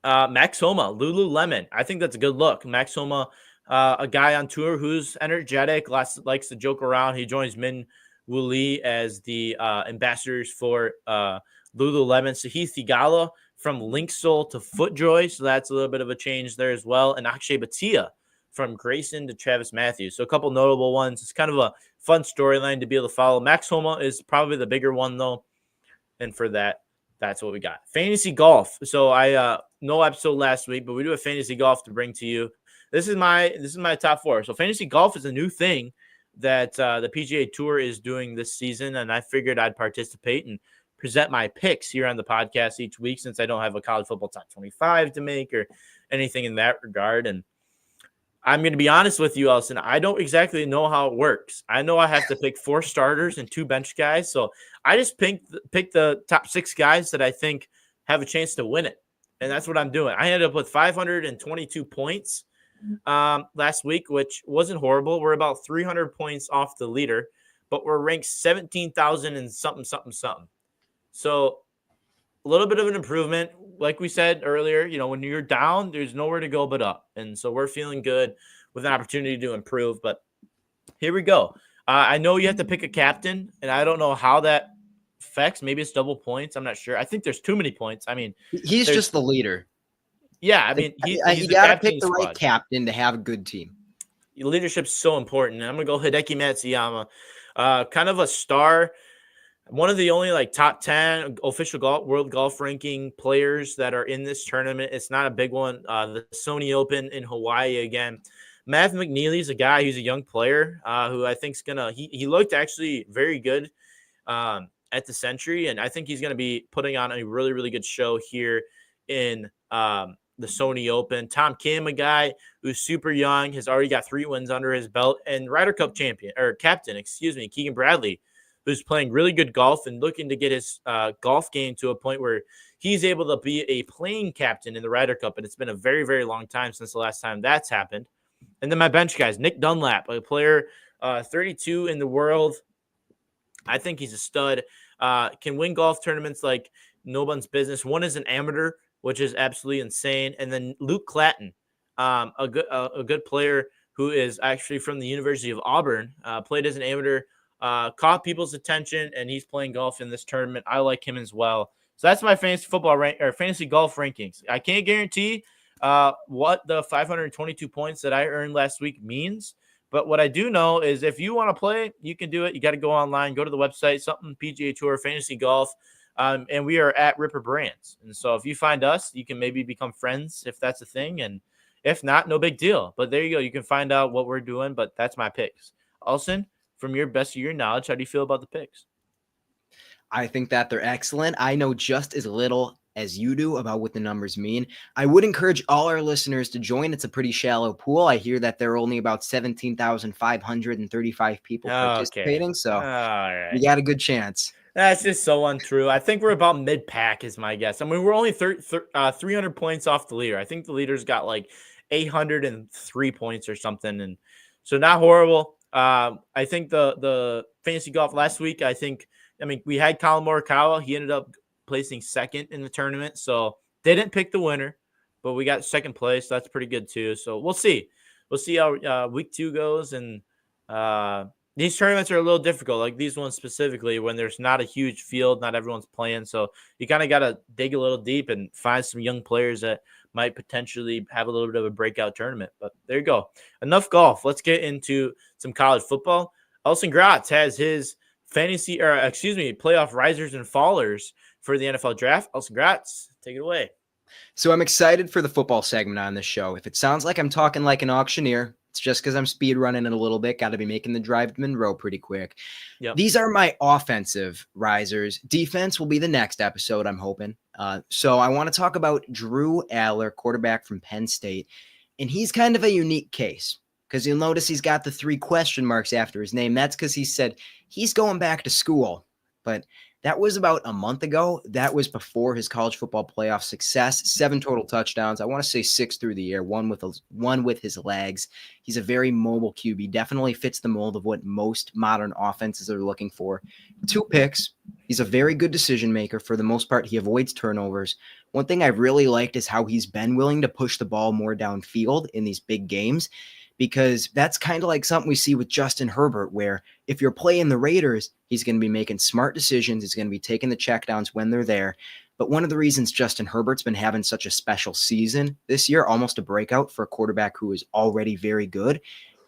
Max Homa, Lululemon. I think that's a good look. Max Homa, a guy on tour who's energetic, likes to joke around. He joins Min Woo Lee as the ambassadors for Lululemon. Sahith Theegala from Linksole to FootJoy. So that's a little bit of a change there as well. And Akshay Bhatia from Grayson to Travis Matthews. So a couple notable ones. It's kind of a fun storyline to be able to follow. Max Homa is probably the bigger one, though. And for that, that's what we got. Fantasy golf. So no episode last week, but we do have fantasy golf to bring to you. This is my top four. So fantasy golf is a new thing that the PGA Tour is doing this season, and I figured I'd participate and present my picks here on the podcast each week, since I don't have a college football top 25 to make or anything in that regard. And I'm going to be honest with you, Elson. I don't exactly know how it works. I know I have to pick 4 starters and 2 bench guys. So I just pick the top 6 guys that I think have a chance to win it. And that's what I'm doing. I ended up with 522 points last week, which wasn't horrible. We're about 300 points off the leader, but we're ranked 17,000 and something. So a little bit of an improvement. Like we said earlier, when you're down, there's nowhere to go but up. And so we're feeling good with an opportunity to improve. But here we go. I know you have to pick a captain, and I don't know how that affects. Maybe it's double points. I'm not sure. I think there's too many points. I mean, he's just the leader. Yeah, I mean, you got to pick the right captain to have a good team. Leadership's so important. I'm going to go Hideki Matsuyama. Kind of a star. One of the only top 10 official world golf ranking players that are in this tournament. It's not a big one. The Sony Open in Hawaii again. Matt McNeely is a guy who's a young player who I think is he looked actually very good at the Century, and I think he's going to be putting on a really, really good show here in the Sony Open. Tom Kim, a guy who's super young, has already got 3 wins under his belt, and Ryder Cup captain, Keegan Bradley, who's playing really good golf and looking to get his golf game to a point where he's able to be a playing captain in the Ryder Cup. And it's been a very, very long time since the last time that's happened. And then my bench guys, Nick Dunlap, a player 32 in the world. I think he's a stud. Can win golf tournaments like no one's business. One is an amateur, which is absolutely insane. And then Luke Clatton, a good player who is actually from the University of Auburn, played as an amateur, caught people's attention, and he's playing golf in this tournament. I like him as well. So that's my fantasy fantasy golf rankings. I can't guarantee what the 522 points that I earned last week means, but what I do know is if you want to play, you can do it. You got to go online, go to the website, something PGA Tour Fantasy Golf, and we are at Ripper Brands. And so if you find us, you can maybe become friends if that's a thing, and if not, no big deal. But there you go. You can find out what we're doing, but that's my picks. Alson, from your best of your knowledge, how do you feel about the picks? I think that they're excellent. I know just as little as you do about what the numbers mean. I would encourage all our listeners to join. It's a pretty shallow pool. I hear that there are only about 17,535 people participating. So we got a good chance. That's just so untrue. I think we're about mid-pack is my guess. I mean, we're only 300 points off the leader. I think the leader's got 803 points or something. And so not horrible. I think the fantasy golf last week, I think I mean, we had Colin Morikawa. He ended up placing second in the tournament, so they didn't pick the winner, but we got second place. That's pretty good too. So we'll see. We'll see how week 2 goes, and these tournaments are a little difficult, like these ones specifically, when there's not a huge field, not everyone's playing. So you kind of got to dig a little deep and find some young players that might potentially have a little bit of a breakout tournament. But there you go. Enough golf. Let's get into some college football. Elson Gratz has his playoff risers and fallers for the NFL draft. Elson Gratz, take it away. So I'm excited for the football segment on this show. If it sounds like I'm talking like an auctioneer, it's just because I'm speed running it a little bit. Got to be making the drive to Monroe pretty quick. Yep. These are my offensive risers. Defense will be the next episode, I'm hoping. So I want to talk about Drew Aller, quarterback from Penn State. And he's kind of a unique case because you'll notice he's got the 3 question marks after his name. That's because he said he's going back to school. But that was about a month ago. That was before his college football playoff success. 7 total touchdowns. I want to say 6 through the air, one with his legs. He's a very mobile QB. Definitely fits the mold of what most modern offenses are looking for. 2 picks. He's a very good decision maker. For the most part, he avoids turnovers. One thing I've really liked is how he's been willing to push the ball more downfield in these big games, because that's kind of like something we see with Justin Herbert, where if you're playing the Raiders, he's going to be making smart decisions. He's going to be taking the checkdowns when they're there. But one of the reasons Justin Herbert's been having such a special season this year, almost a breakout for a quarterback who is already very good,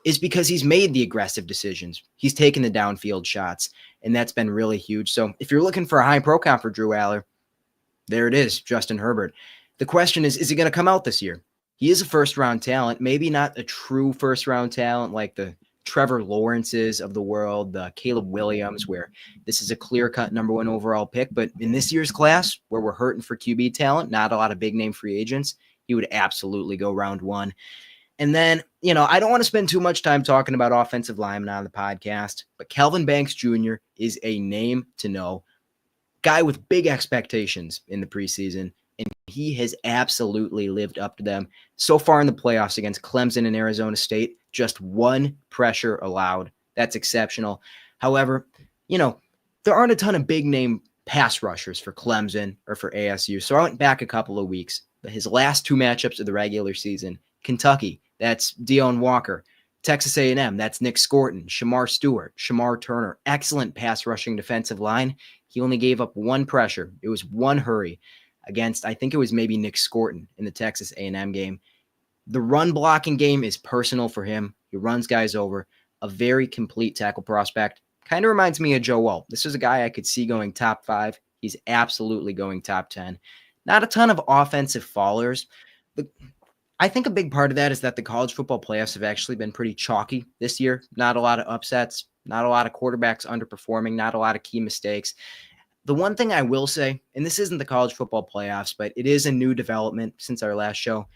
is because he's made the aggressive decisions. He's taken the downfield shots, and that's been really huge. So if you're looking for a high pro comp for Drew Aller, there it is, Justin Herbert. The question is he going to come out this year? He is a first-round talent, maybe not a true first-round talent like the Trevor Lawrences of the world, the Caleb Williams, where this is a clear-cut number 1 overall pick. But in this year's class, where we're hurting for QB talent, not a lot of big-name free agents, he would absolutely go round 1. And then, I don't want to spend too much time talking about offensive linemen on the podcast, but Calvin Banks Jr. is a name to know. Guy with big expectations in the preseason, and he has absolutely lived up to them. So far in the playoffs against Clemson and Arizona State, just 1 pressure allowed. That's exceptional. However, there aren't a ton of big-name pass rushers for Clemson or for ASU, so I went back a couple of weeks. His last 2 matchups of the regular season, Kentucky, that's Deion Walker. Texas A&M, that's Nick Scorton, Shamar Stewart, Shamar Turner. Excellent pass rushing defensive line. He only gave up 1 pressure. It was 1 hurry against, I think it was maybe Nick Scorton in the Texas A&M game. The run blocking game is personal for him. He runs guys over. A very complete tackle prospect. Kind of reminds me of Joe Walt. This is a guy I could see going top 5. He's absolutely going top 10. Not a ton of offensive fallers. But I think a big part of that is that the college football playoffs have actually been pretty chalky this year. Not a lot of upsets. Not a lot of quarterbacks underperforming. Not a lot of key mistakes. The one thing I will say, and this isn't the college football playoffs, but it is a new development since our last show,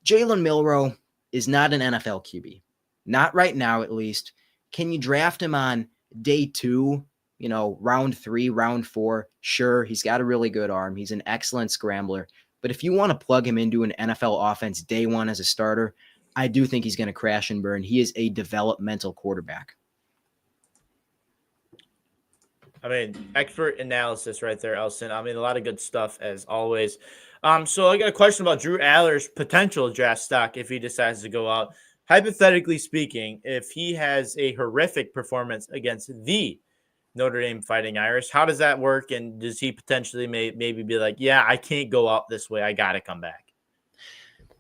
Jalen Milroe is not an NFL QB. Not right now, at least. Can you draft him on day 2, round 3, round 4? Sure, he's got a really good arm. He's an excellent scrambler. But if you want to plug him into an NFL offense day 1 as a starter, I do think he's going to crash and burn. He is a developmental quarterback. I mean, expert analysis right there, Elson. I mean, a lot of good stuff as always. So I got a question about Drew Aller's potential draft stock if he decides to go out. Hypothetically speaking, if he has a horrific performance against the Notre Dame Fighting Irish, how does that work? And does he potentially maybe be like, yeah, I can't go out this way. I got to come back?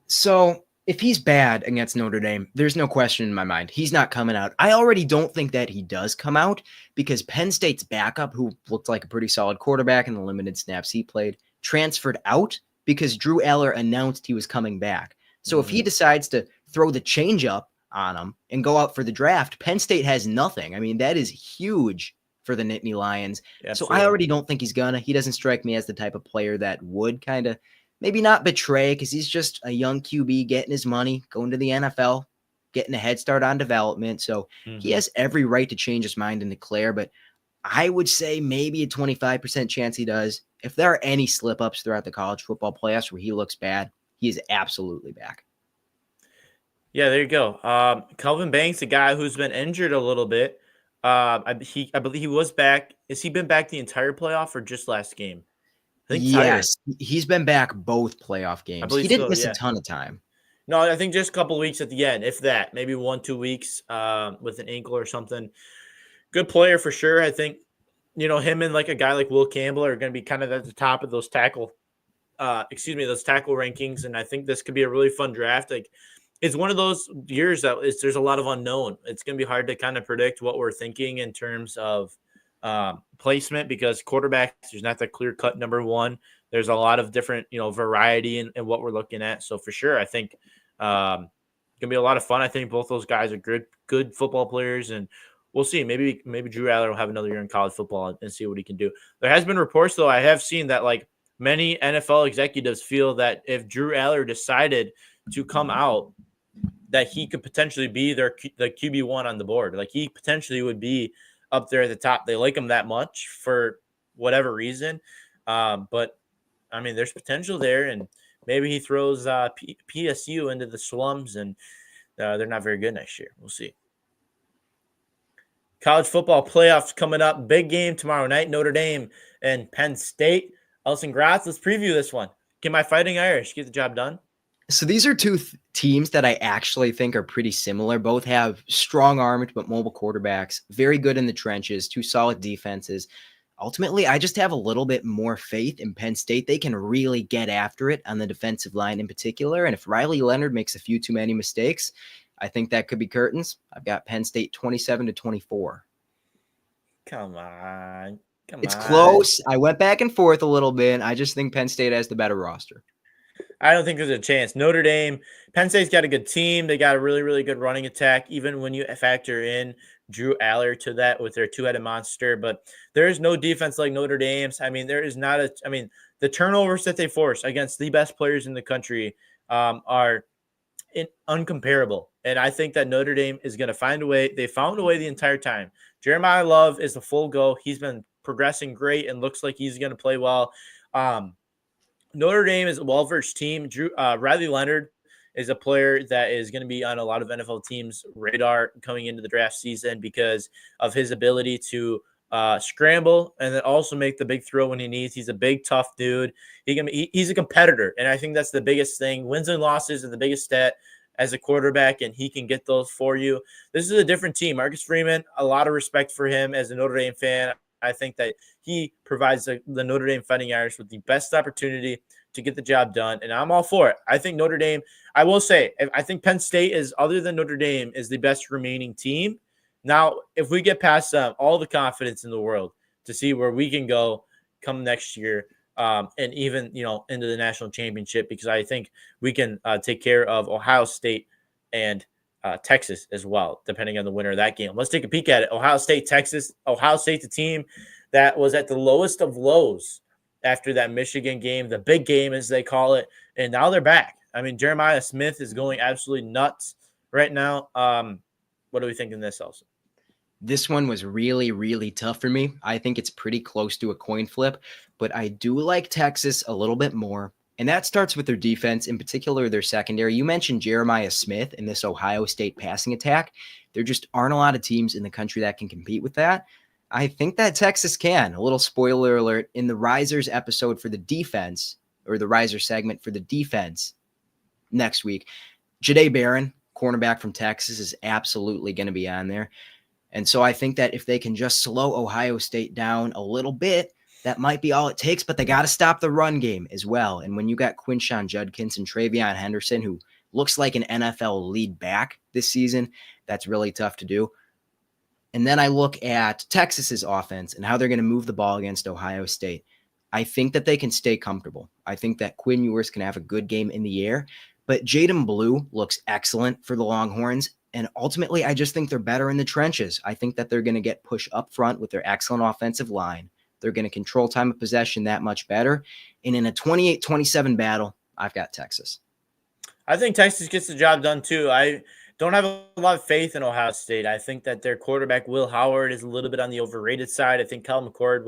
So if he's bad against Notre Dame, there's no question in my mind. He's not coming out. I already don't think that he does come out because Penn State's backup, who looked like a pretty solid quarterback in the limited snaps he played, transferred out because Drew Aller announced he was coming back. So if he decides to throw the changeup on him and go out for the draft, Penn State has nothing. I mean, that is huge for the Nittany Lions. Absolutely. So I already don't think he's gonna. He doesn't strike me as the type of player that would kind of maybe not betray, because he's just a young QB getting his money, going to the NFL, getting a head start on development. So he has every right to change his mind and declare, but I would say maybe a 25% chance he does. If there are any slip-ups throughout the college football playoffs where he looks bad, he is absolutely back. Yeah, there you go. Calvin Banks, a guy who's been injured a little bit. I believe he was back. Has he been back the entire playoff or just last game? I think entire. Yes, he's been back both playoff I games. believe He didn't so. miss a Yeah. ton of time. No, I think just a couple of weeks at the end, if that, maybe 1-2 weeks with an ankle or something. Good player for sure. I think him and like a guy like Will Campbell are going to be kind of at the top of those tackle rankings, and I think this could be a really fun draft. Like, it's one of those years that there's a lot of unknown. It's going to be hard to kind of predict what we're thinking in terms of placement because quarterbacks, there's not that clear cut number one. There's a lot of different, variety in what we're looking at. So for sure, I think going to be a lot of fun. I think both those guys are good football players, and we'll see. Maybe Drew Aller will have another year in college football and see what he can do. There has been reports, though, I have seen that like many NFL executives feel that if Drew Aller decided to come out, that he could potentially be the QB1 on the board. Like he potentially would be up there at the top. They like him that much for whatever reason. But I mean, there's potential there, and maybe he throws PSU into the slums, and they're not very good next year. We'll see. College football playoffs coming up. Big game tomorrow night, Notre Dame and Penn State. Elson Gratz, let's preview this one. Can my Fighting Irish get the job done? So these are two teams that I actually think are pretty similar. Both have strong armed but mobile quarterbacks, very good in the trenches, two solid defenses. Ultimately, I just have a little bit more faith in Penn State. They can really get after it on the defensive line in particular. And if Riley Leonard makes a few too many mistakes, I think that could be curtains. I've got Penn State 27-24. Come on. It's close. I went back and forth a little bit. I just think Penn State has the better roster. I don't think there's a chance. Notre Dame, Penn State's got a good team. They got a really, really good running attack, even when you factor in Drew Aller to that with their two-headed monster. But there is no defense like Notre Dame's. I mean, the turnovers that they force against the best players in the country are uncomparable. And I think that Notre Dame is going to find a way. They found a way the entire time. Jeremiah Love is a full go. He's been progressing great and looks like he's going to play well. Notre Dame is a well-versed team. Riley Leonard is a player that is going to be on a lot of NFL teams' radar coming into the draft season because of his ability to scramble and then also make the big throw when he needs. He's a big, tough dude. He's a competitor, and I think that's the biggest thing. Wins and losses are the biggest stat as a quarterback, and he can get those for you. This is a different team. Marcus Freeman, a lot of respect for him as a Notre Dame fan. I think that he provides the Notre Dame Fighting Irish with the best opportunity to get the job done, and I'm all for it. I think Notre Dame, I will say, I think Penn State is, other than Notre Dame, is the best remaining team. Now, if we get past all the confidence in the world to see where we can go come next year, and even, into the national championship, because I think we can take care of Ohio State and Texas as well, depending on the winner of that game. Let's take a peek at it. Ohio State, Texas. Ohio State's a team that was at the lowest of lows after that Michigan game, the big game as they call it, and now they're back. I mean, Jeremiah Smith is going absolutely nuts right now. What are we thinking this also? This one was really, really tough for me. I think it's pretty close to a coin flip, but I do like Texas a little bit more. And that starts with their defense, in particular their secondary. You mentioned Jeremiah Smith in this Ohio State passing attack. There just aren't a lot of teams in the country that can compete with that. I think that Texas can. A little spoiler alert, in the Risers episode for the defense, or the Riser segment for the defense next week, Jahdae Barron, cornerback from Texas, is absolutely going to be on there. And so I think that if they can just slow Ohio State down a little bit, that might be all it takes, but they got to stop the run game as well. And when you got Quinshon Judkins and Travion Henderson, who looks like an NFL lead back this season, that's really tough to do. And then I look at Texas's offense and how they're going to move the ball against Ohio State. I think that they can stay comfortable. I think that Quinn Ewers can have a good game in the air, but Jaden Blue looks excellent for the Longhorns. And ultimately, I just think they're better in the trenches. I think that they're going to get pushed up front with their excellent offensive line. They're going to control time of possession that much better. And in a 28-27 battle, I've got Texas. I think Texas gets the job done too. I don't have a lot of faith in Ohio State. I think that their quarterback, Will Howard, is a little bit on the overrated side. I think Kyle McCord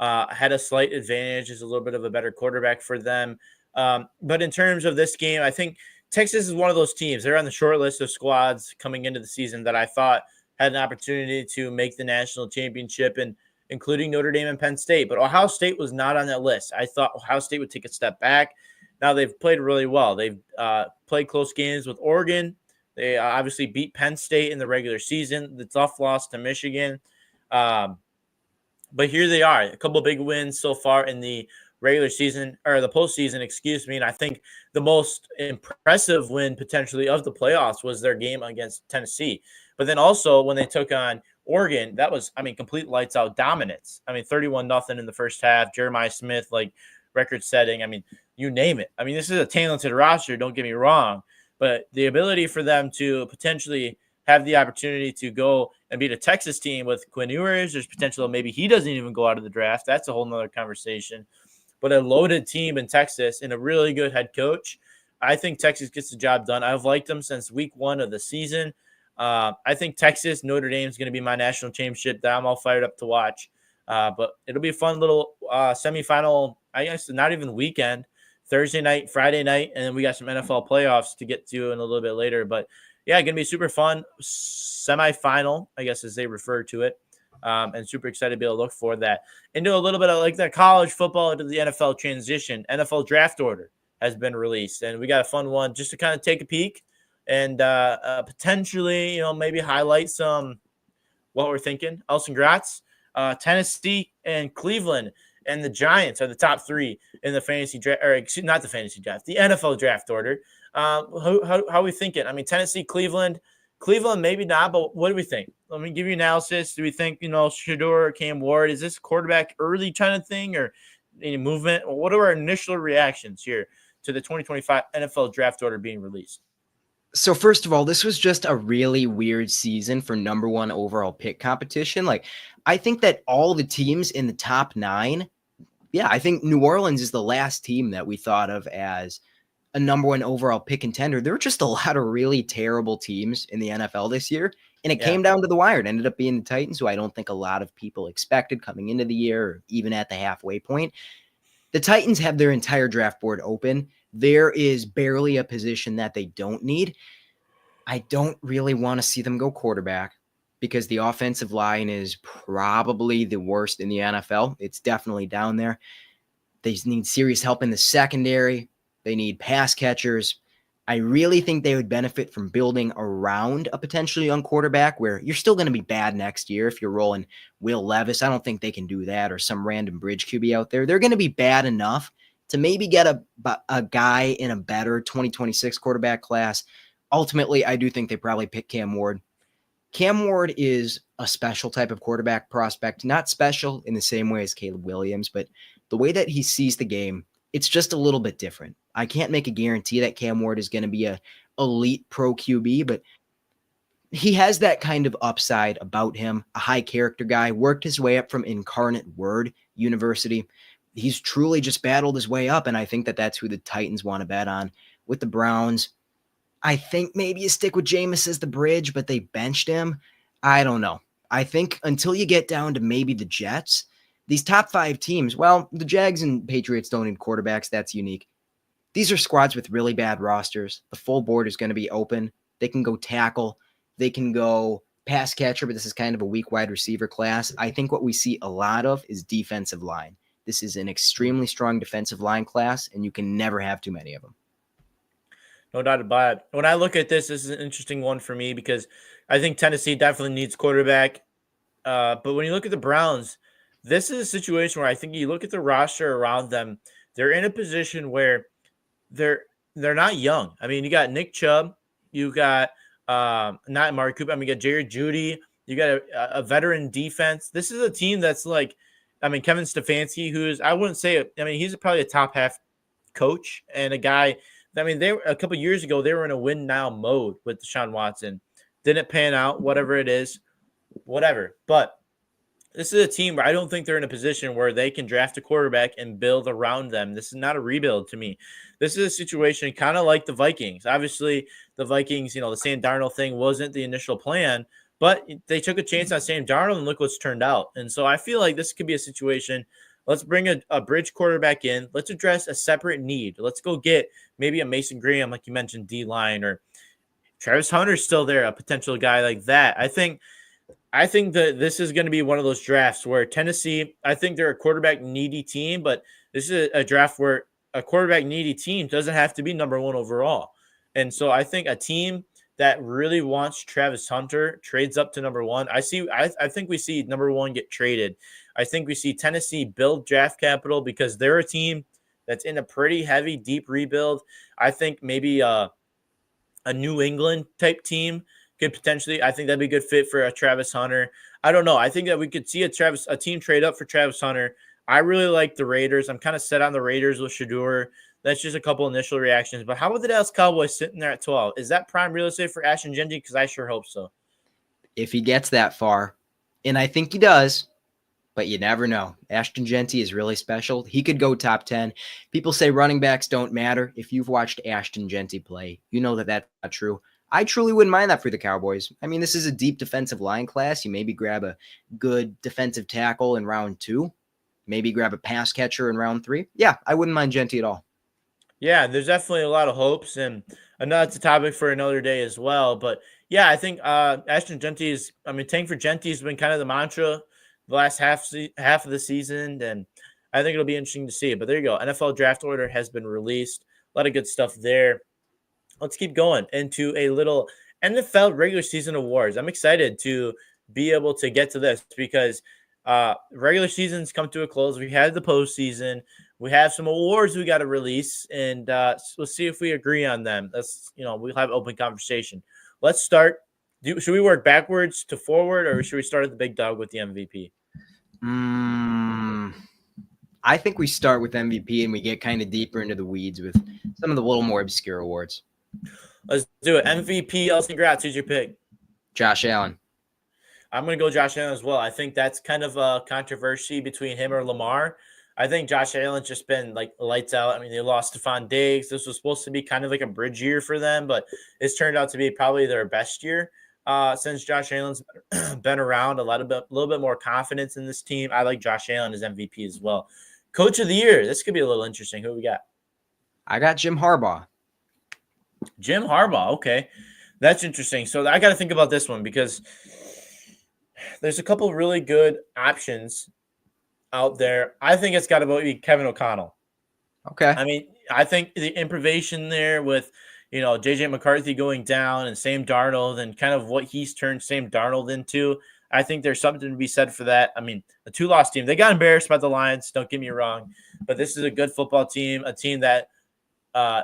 had a slight advantage, is a little bit of a better quarterback for them. But in terms of this game, I think Texas is one of those teams. They're on the short list of squads coming into the season that I thought had an opportunity to make the national championship, and including Notre Dame and Penn State. But Ohio State was not on that list. I thought Ohio State would take a step back. Now they've played really well. They've played close games with Oregon. They obviously beat Penn State in the regular season. The tough loss to Michigan. But here they are, a couple of big wins so far in the regular season, or the postseason, excuse me. And I think the most impressive win potentially of the playoffs was their game against Tennessee. But then also when they took on Oregon, that was, complete lights out dominance. 31-0 in the first half. Jeremiah Smith, record setting. You name it. This is a talented roster, don't get me wrong. But the ability for them to potentially have the opportunity to go and beat a Texas team with Quinn Ewers, there's potential maybe he doesn't even go out of the draft. That's a whole nother conversation. But a loaded team in Texas and a really good head coach, I think Texas gets the job done. I've liked them since week 1 of the season. I think Texas, Notre Dame is going to be my national championship that I'm all fired up to watch. But it'll be a fun little semifinal, I guess not even weekend, Thursday night, Friday night, and then we got some NFL playoffs to get to in a little bit later. But yeah, going to be super fun semifinal, I guess as they refer to it, and super excited to be able to look for that. And do a little bit of that college football into the NFL transition. NFL draft order has been released, and we got a fun one just to kind of take a peek and potentially, maybe highlight some what we're thinking. Elson Gratz, Tennessee and Cleveland and the Giants are the top 3 in the fantasy draft, or excuse, not the fantasy draft, the NFL draft order. How are we thinking? Tennessee, Cleveland, maybe not, but what do we think? Let me give you analysis. Do we think, Shedeur or Cam Ward, is this quarterback early kind of thing, or any movement? What are our initial reactions here to the 2025 NFL draft order being released? So first of all, this was just a really weird season for number 1 overall pick competition. I think that all the teams in the top 9, I think New Orleans is the last team that we thought of as a number 1 overall pick contender. There were just a lot of really terrible teams in the NFL this year, and it came down to the wire. It ended up being the Titans, who I don't think a lot of people expected coming into the year, or even at the halfway point. The Titans have their entire draft board open. There is barely a position that they don't need. I don't really want to see them go quarterback because the offensive line is probably the worst in the NFL. It's definitely down there. They need serious help in the secondary. They need pass catchers. I really think they would benefit from building around a potentially young quarterback where you're still going to be bad next year if you're rolling Will Levis. I don't think they can do that, or some random bridge QB out there. They're going to be bad enough to maybe get a guy in a better 2026 quarterback class. Ultimately, I do think they probably pick Cam Ward. Cam Ward is a special type of quarterback prospect, not special in the same way as Caleb Williams, but the way that he sees the game, it's just a little bit different. I can't make a guarantee that Cam Ward is going to be a elite pro QB, but he has that kind of upside about him, a high character guy, worked his way up from Incarnate Word University. He's truly just battled his way up, and I think that that's who the Titans want to bet on. With the Browns, I think maybe you stick with Jameis as the bridge, but they benched him. I don't know. I think until you get down to maybe the Jets, these top 5 teams, well, the Jags and Patriots don't need quarterbacks. That's unique. These are squads with really bad rosters. The full board is going to be open. They can go tackle. They can go pass catcher, but this is kind of a weak wide receiver class. I think what we see a lot of is defensive line. This is an extremely strong defensive line class, and you can never have too many of them. No doubt about it. When I look at this is an interesting one for me because I think Tennessee definitely needs quarterback. But when you look at the Browns, this is a situation where I think you look at the roster around them, they're in a position where they're not young. You got Nick Chubb, you got not Amari Cooper, you got Jerry Jeudy, you got a veteran defense. This is a team that's Kevin Stefanski, who's, I wouldn't say, he's probably a top half coach and a guy. They were, a couple years ago, they were in a win now mode with Deshaun Watson. Didn't pan out, whatever it is, whatever. But this is a team where I don't think they're in a position where they can draft a quarterback and build around them. This is not a rebuild to me. This is a situation kind of like the Vikings. Obviously, the Vikings, the Sam Darnold thing wasn't the initial plan, but they took a chance on Sam Darnold and look what's turned out. And so I feel like this could be a situation. Let's bring a bridge quarterback in. Let's address a separate need. Let's go get maybe a Mason Graham, like you mentioned, D-line, or Travis Hunter's still there, a potential guy like that. I think I think that this is going to be one of those drafts where Tennessee, I think they're a quarterback needy team, but this is a draft where a quarterback needy team doesn't have to be number one overall. And so I think a team that really wants Travis Hunter trades up to number one. I think we see number one get traded. I think we see Tennessee build draft capital because they're a team that's in a pretty heavy, deep rebuild. I think maybe a New England type team could potentially. I think that'd be a good fit for a Travis Hunter. I don't know. I think that we could see a team trade up for Travis Hunter. I really like the Raiders. I'm kind of set on the Raiders with Shador. That's just a couple initial reactions. But how about the Dallas Cowboys sitting there at 12? Is that prime real estate for Ashton Jeanty? Because I sure hope so. If he gets that far, and I think he does, but you never know. Ashton Jeanty is really special. He could go top 10. People say running backs don't matter. If you've watched Ashton Jeanty play, you know that that's not true. I truly wouldn't mind that for the Cowboys. I mean, this is a deep defensive line class. You maybe grab a good defensive tackle in round 2. Maybe grab a pass catcher in round 3. Yeah, I wouldn't mind Jeanty at all. Yeah, there's definitely a lot of hopes, and I know that's a topic for another day as well. But yeah, I think Ashton Jeanty tank for Jeanty has been kind of the mantra the last half of the season, and I think it'll be interesting to see. But there you go. NFL draft order has been released. A lot of good stuff there. Let's keep going into a little NFL regular season awards. I'm excited to be able to get to this because regular seasons come to a close. We had the postseason. We have some awards we got to release, and we'll see if we agree on them. We'll have open conversation. Let's start. Should we work backwards to forward, or should we start at the big dog with the MVP? I think we start with MVP and we get kind of deeper into the weeds with some of the little more obscure awards. Let's do it. MVP, Elson Gratz, who's your pick? Josh Allen. I'm going to go Josh Allen as well. I think that's kind of a controversy between him or Lamar. I think Josh Allen's just been like lights out. I mean, they lost Stephon Diggs. This was supposed to be kind of like a bridge year for them, but it's turned out to be probably their best year since Josh Allen's been around. A little bit more confidence in this team. I like Josh Allen as MVP as well. Coach of the year. This could be a little interesting. Who we got? I got Jim Harbaugh. Jim Harbaugh. Okay. That's interesting. So I got to think about this one because there's a couple of really good options out there. I think it's got to be Kevin O'Connell. Okay. I mean, I think the improvisation there with, J.J. McCarthy going down and Sam Darnold and kind of what he's turned Sam Darnold into, I think there's something to be said for that. I mean, a 2-loss team. They got embarrassed by the Lions, don't get me wrong, but this is a good football team, a team that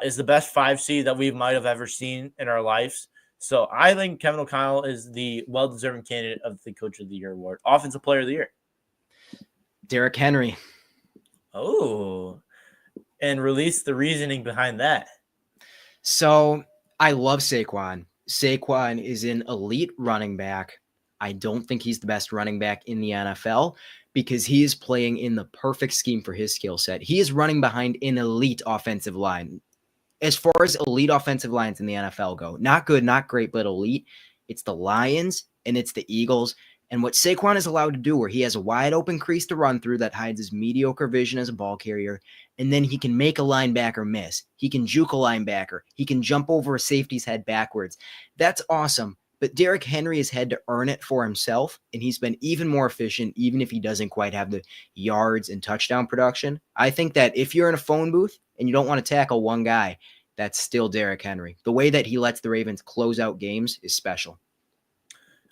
is the best 5 seed that we might have ever seen in our lives. So I think Kevin O'Connell is the well-deserving candidate of the Coach of the Year award. Offensive Player of the Year. Derrick Henry. Oh, and release the reasoning behind that. So I love Saquon. Saquon is an elite running back. I don't think he's the best running back in the NFL because he is playing in the perfect scheme for his skill set. He is running behind an elite offensive line. As far as elite offensive lines in the NFL go, not good, not great, but elite, it's the Lions and it's the Eagles. And what Saquon is allowed to do, where he has a wide open crease to run through that hides his mediocre vision as a ball carrier, and then he can make a linebacker miss. He can juke a linebacker. He can jump over a safety's head backwards. That's awesome. But Derrick Henry has had to earn it for himself, and he's been even more efficient, even if he doesn't quite have the yards and touchdown production. I think that if you're in a phone booth and you don't want to tackle one guy, that's still Derrick Henry. The way that he lets the Ravens close out games is special.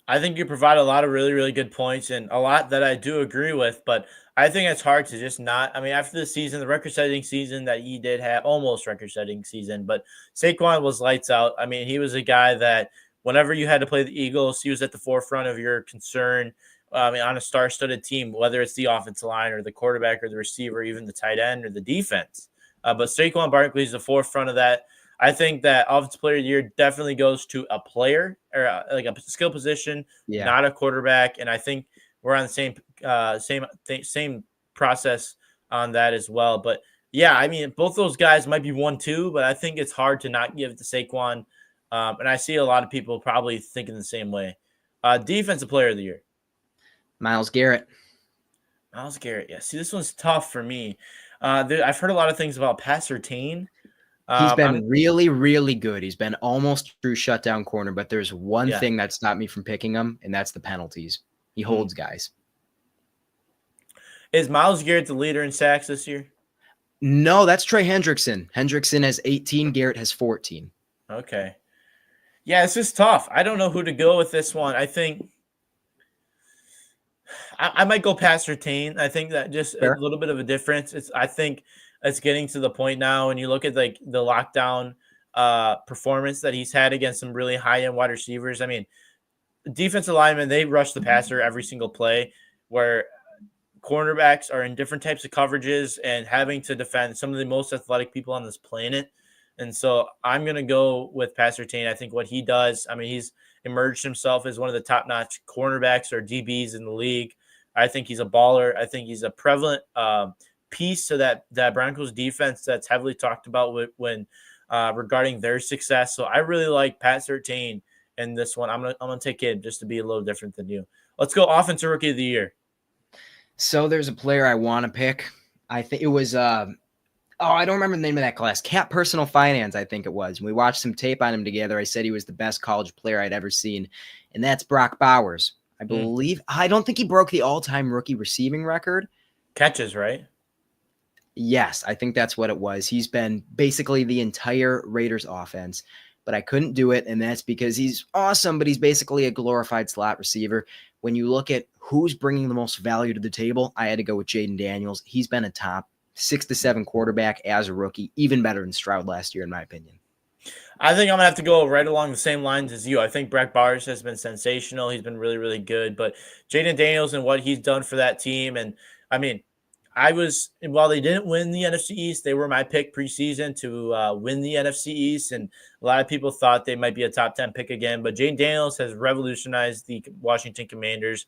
I think you provide a lot of really, really good points and a lot that I do agree with, but I think it's hard to just not. I mean, after the season, the record-setting season that he did have, almost record-setting season, but Saquon was lights out. I mean, he was a guy that whenever you had to play the Eagles, he was at the forefront of your concern. On a star-studded team, whether it's the offensive line or the quarterback or the receiver, even the tight end or the defense. But Saquon Barkley is the forefront of that. I think that Offensive Player of the Year definitely goes to a player or like a skill position, not a quarterback. And I think we're on the same process on that as well. But yeah, I mean, both those guys might be 1-2, but I think it's hard to not give it to Saquon. And I see a lot of people probably thinking the same way. Defensive Player of the Year. Myles Garrett. Yeah. See, this one's tough for me. I've heard a lot of things about Pat Surtain. He's been really, really good. He's been almost through shutdown corner, but there's one thing that stopped me from picking him, and that's the penalties. He holds guys. Is Myles Garrett the leader in sacks this year? No, that's Trey Hendrickson. Hendrickson has 18. Garrett has 14. Okay. Yeah, this is tough. I don't know who to go with this one. I think I might go past Retain. I think that just a little bit of a difference. I think it's getting to the point now when you look at like the lockdown performance that he's had against some really high-end wide receivers. I mean, defensive linemen, they rush the passer every single play, where cornerbacks are in different types of coverages and having to defend some of the most athletic people on this planet. And so I'm going to go with Pastor Tain. I think what he does, I mean, he's emerged himself as one of the top-notch cornerbacks or DBs in the league. I think he's a baller. I think he's a prevalent piece to that Broncos defense that's heavily talked about when regarding their success. So I really like Pat Surtain in this one. I'm gonna take him just to be a little different than you. Let's go offensive rookie of the year. So there's a player I want to pick. I think it was I don't remember the name of that class. Cat Personal Finance, I think it was. We watched some tape on him together. I said he was the best college player I'd ever seen, and that's Brock Bowers. I believe. I don't think he broke the all-time rookie receiving record. Catches, right? Yes, I think that's what it was. He's been basically the entire Raiders offense, but I couldn't do it, and that's because he's awesome, but he's basically a glorified slot receiver. When you look at who's bringing the most value to the table, I had to go with Jaden Daniels. He's been a top 6 to 7 quarterback as a rookie, even better than Stroud last year, in my opinion. I think I'm going to have to go right along the same lines as you. I think Brock Bowers has been sensational. He's been really, really good. But Jaden Daniels and what he's done for that team, and I mean, while they didn't win the NFC East, they were my pick preseason to win the NFC East. And a lot of people thought they might be a top 10 pick again. But Jaden Daniels has revolutionized the Washington Commanders.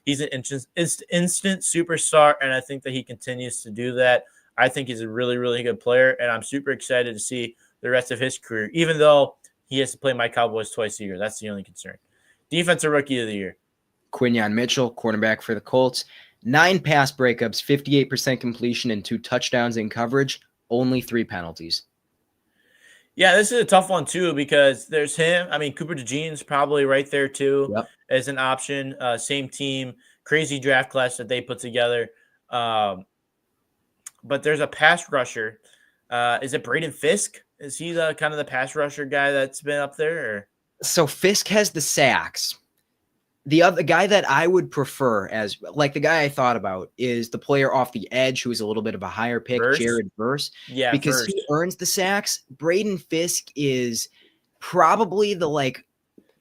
He's an instant superstar, and I think that he continues to do that. I think he's a really, really good player, and I'm super excited to see the rest of his career, even though he has to play my Cowboys twice a year. That's the only concern. Defensive rookie of the year. Quinyon Mitchell, cornerback for the Colts. 9 pass breakups, 58% completion, and 2 touchdowns in coverage. Only 3 penalties. Yeah, this is a tough one, too, because there's him. I mean, Cooper DeJean's probably right there, too, as an option. Same team, crazy draft class that they put together. But there's a pass rusher. Is it Braden Fisk? Is he the kind of the pass rusher guy that's been up there? Or? So Fisk has the sacks. The other guy that I would prefer as like the guy I thought about is the player off the edge who is a little bit of a higher pick, Jared Verse. Yeah, because he earns the sacks. Braden Fisk is probably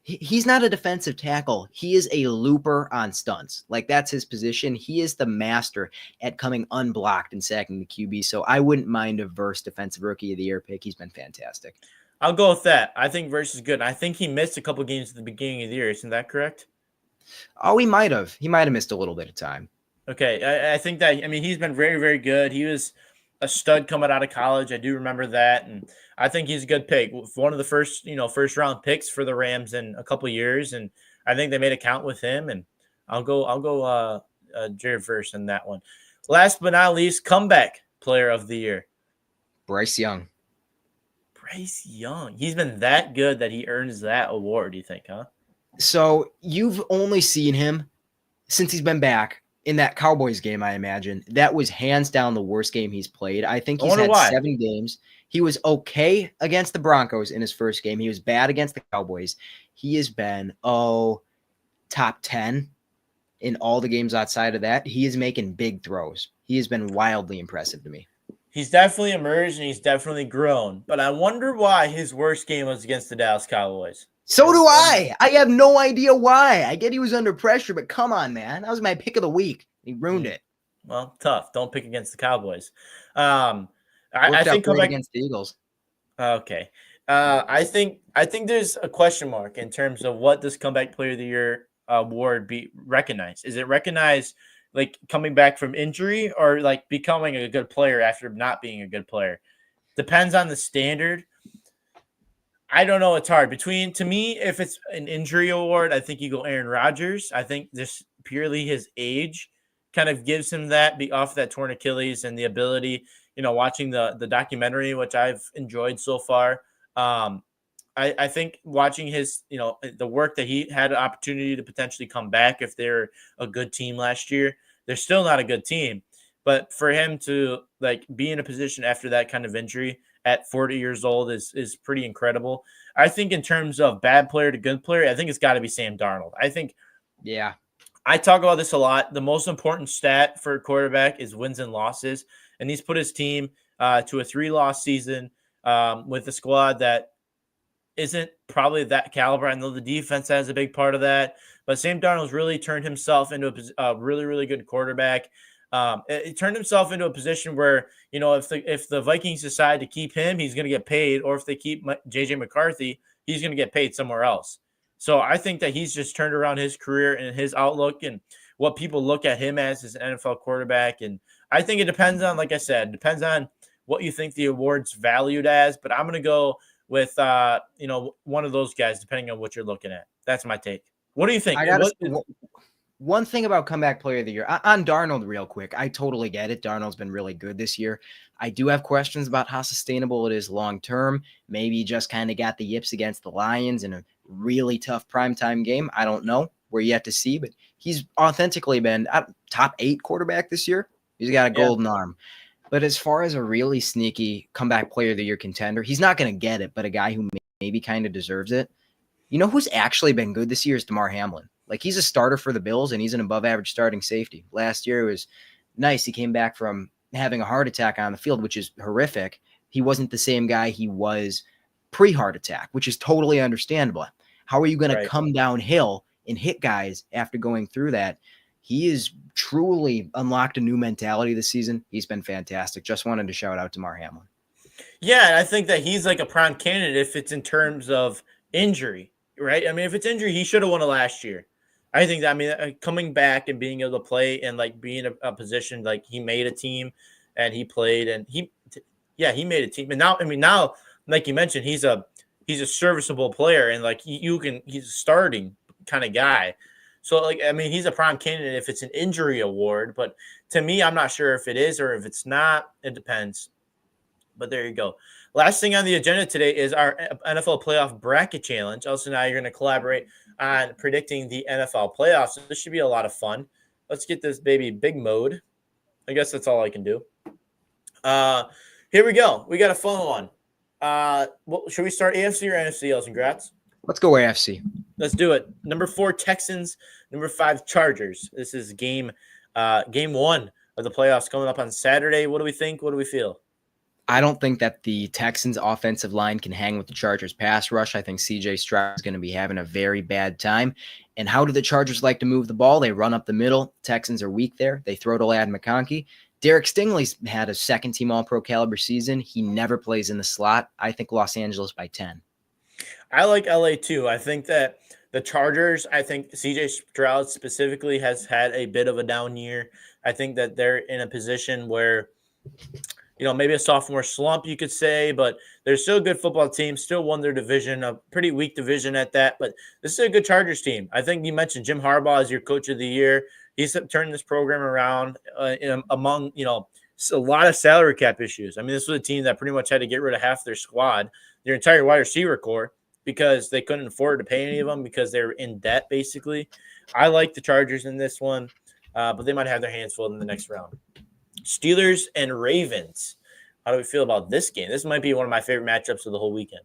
he's not a defensive tackle. He is a looper on stunts. Like that's his position. He is the master at coming unblocked and sacking the QB. So I wouldn't mind a Verse defensive rookie of the year pick. He's been fantastic. I'll go with that. I think Verse is good. I think he missed a couple games at the beginning of the year. Isn't that correct? Oh, he might have. He might have missed a little bit of time. Okay. I think that, I mean, he's been very, very good. He was a stud coming out of college. I do remember that. And I think he's a good pick. One of the first round picks for the Rams in a couple of years. And I think they made a count with him. And I'll go Jared Verse in that one. Last but not least, comeback player of the year. Bryce Young. Bryce Young. He's been that good that he earns that award, you think, huh? So you've only seen him since he's been back in that Cowboys game, I imagine. That was hands down the worst game he's played. I think he's had 7 games. He was okay against the Broncos in his first game. He was bad against the Cowboys. He has been, top 10 in all the games outside of that. He is making big throws. He has been wildly impressive to me. He's definitely emerged and he's definitely grown. But I wonder why his worst game was against the Dallas Cowboys. So do I. I have no idea why. I get he was under pressure, but come on, man. That was my pick of the week. He ruined it. Well, tough. Don't pick against the Cowboys. I think comeback against the Eagles. Okay. I think there's a question mark in terms of what this comeback player of the year award be recognized. Is it recognized like coming back from injury or like becoming a good player after not being a good player? Depends on the standard. I don't know. It's hard. To me, if it's an injury award, I think you go Aaron Rodgers. I think just purely his age kind of gives him that, be off that torn Achilles and the ability. watching the documentary, which I've enjoyed so far. I think watching his, the work that he had an opportunity to potentially come back if they're a good team last year. They're still not a good team, but for him to like be in a position after that kind of injury at 40 years old is pretty incredible. I think in terms of bad player to good player, I think it's got to be Sam Darnold. I think, Yeah. I talk about this a lot. The most important stat for a quarterback is wins and losses, and he's put his team to a 3-loss season with a squad that isn't probably that caliber. I know the defense has a big part of that, but Sam Darnold's really turned himself into a really, really good quarterback. It turned himself into a position where, if the Vikings decide to keep him, he's going to get paid, or if they keep JJ McCarthy, he's going to get paid somewhere else. So I think that he's just turned around his career and his outlook and what people look at him as an NFL quarterback. And I think it depends on, like I said, depends on what you think the award's valued as. But I'm going to go with one of those guys, depending on what you're looking at. That's my take. What do you think? One thing about comeback player of the year on Darnold real quick. I totally get it. Darnold's been really good this year. I do have questions about how sustainable it is long-term. Maybe he just kind of got the yips against the Lions in a really tough primetime game. I don't know. We're yet to see, but he's authentically been top 8 quarterback this year. He's got a golden arm. But as far as a really sneaky comeback player of the year contender, he's not going to get it, but a guy who maybe kind of deserves it. You know who's actually been good this year is DeMar Hamlin. Like, he's a starter for the Bills, and he's an above-average starting safety. Last year it was nice. He came back from having a heart attack on the field, which is horrific. He wasn't the same guy he was pre-heart attack, which is totally understandable. How are you going to come downhill and hit guys after going through that? He is truly unlocked a new mentality this season. He's been fantastic. Just wanted to shout out to DeMar Hamlin. Yeah, and I think that he's like a prime candidate if it's in terms of injury, right? I mean, if it's injury, he should have won it last year. I think that, coming back and being able to play and like being a position, like he made a team and he played and he made a team. And now, like you mentioned, he's a serviceable player and like he's a starting kind of guy. So he's a prime candidate if it's an injury award, but to me, I'm not sure if it is or if it's not. It depends. But there you go. Last thing on the agenda today is our NFL playoff bracket challenge. Elsa and I are going to collaborate on predicting the NFL playoffs. So this should be a lot of fun. Let's get this baby big mode. I guess that's all I can do. Here we go. We got a fun one. Should we start AFC or NFC, Elsa? Congrats. Let's go AFC. Let's do it. Number 4, Texans. Number 5, Chargers. This is game 1 of the playoffs coming up on Saturday. What do we think? What do we feel? I don't think that the Texans offensive line can hang with the Chargers pass rush. I think CJ Stroud is going to be having a very bad time. And how do the Chargers like to move the ball? They run up the middle. Texans are weak there. They throw to Ladd McConkey. Derek Stingley's had a second-team All-Pro caliber season. He never plays in the slot. I think Los Angeles by 10. I like LA too. I think that the Chargers, I think CJ Stroud specifically has had a bit of a down year. I think that they're in a position where, maybe a sophomore slump, you could say, but they're still a good football team, still won their division, a pretty weak division at that, but this is a good Chargers team. I think you mentioned Jim Harbaugh as your coach of the year. He's turning this program around among, a lot of salary cap issues. I mean, this was a team that pretty much had to get rid of half their squad, their entire wide receiver core, because they couldn't afford to pay any of them because they're in debt, basically. I like the Chargers in this one, but they might have their hands full in the next round. Steelers and Ravens. How do we feel about this game? This might be one of my favorite matchups of the whole weekend.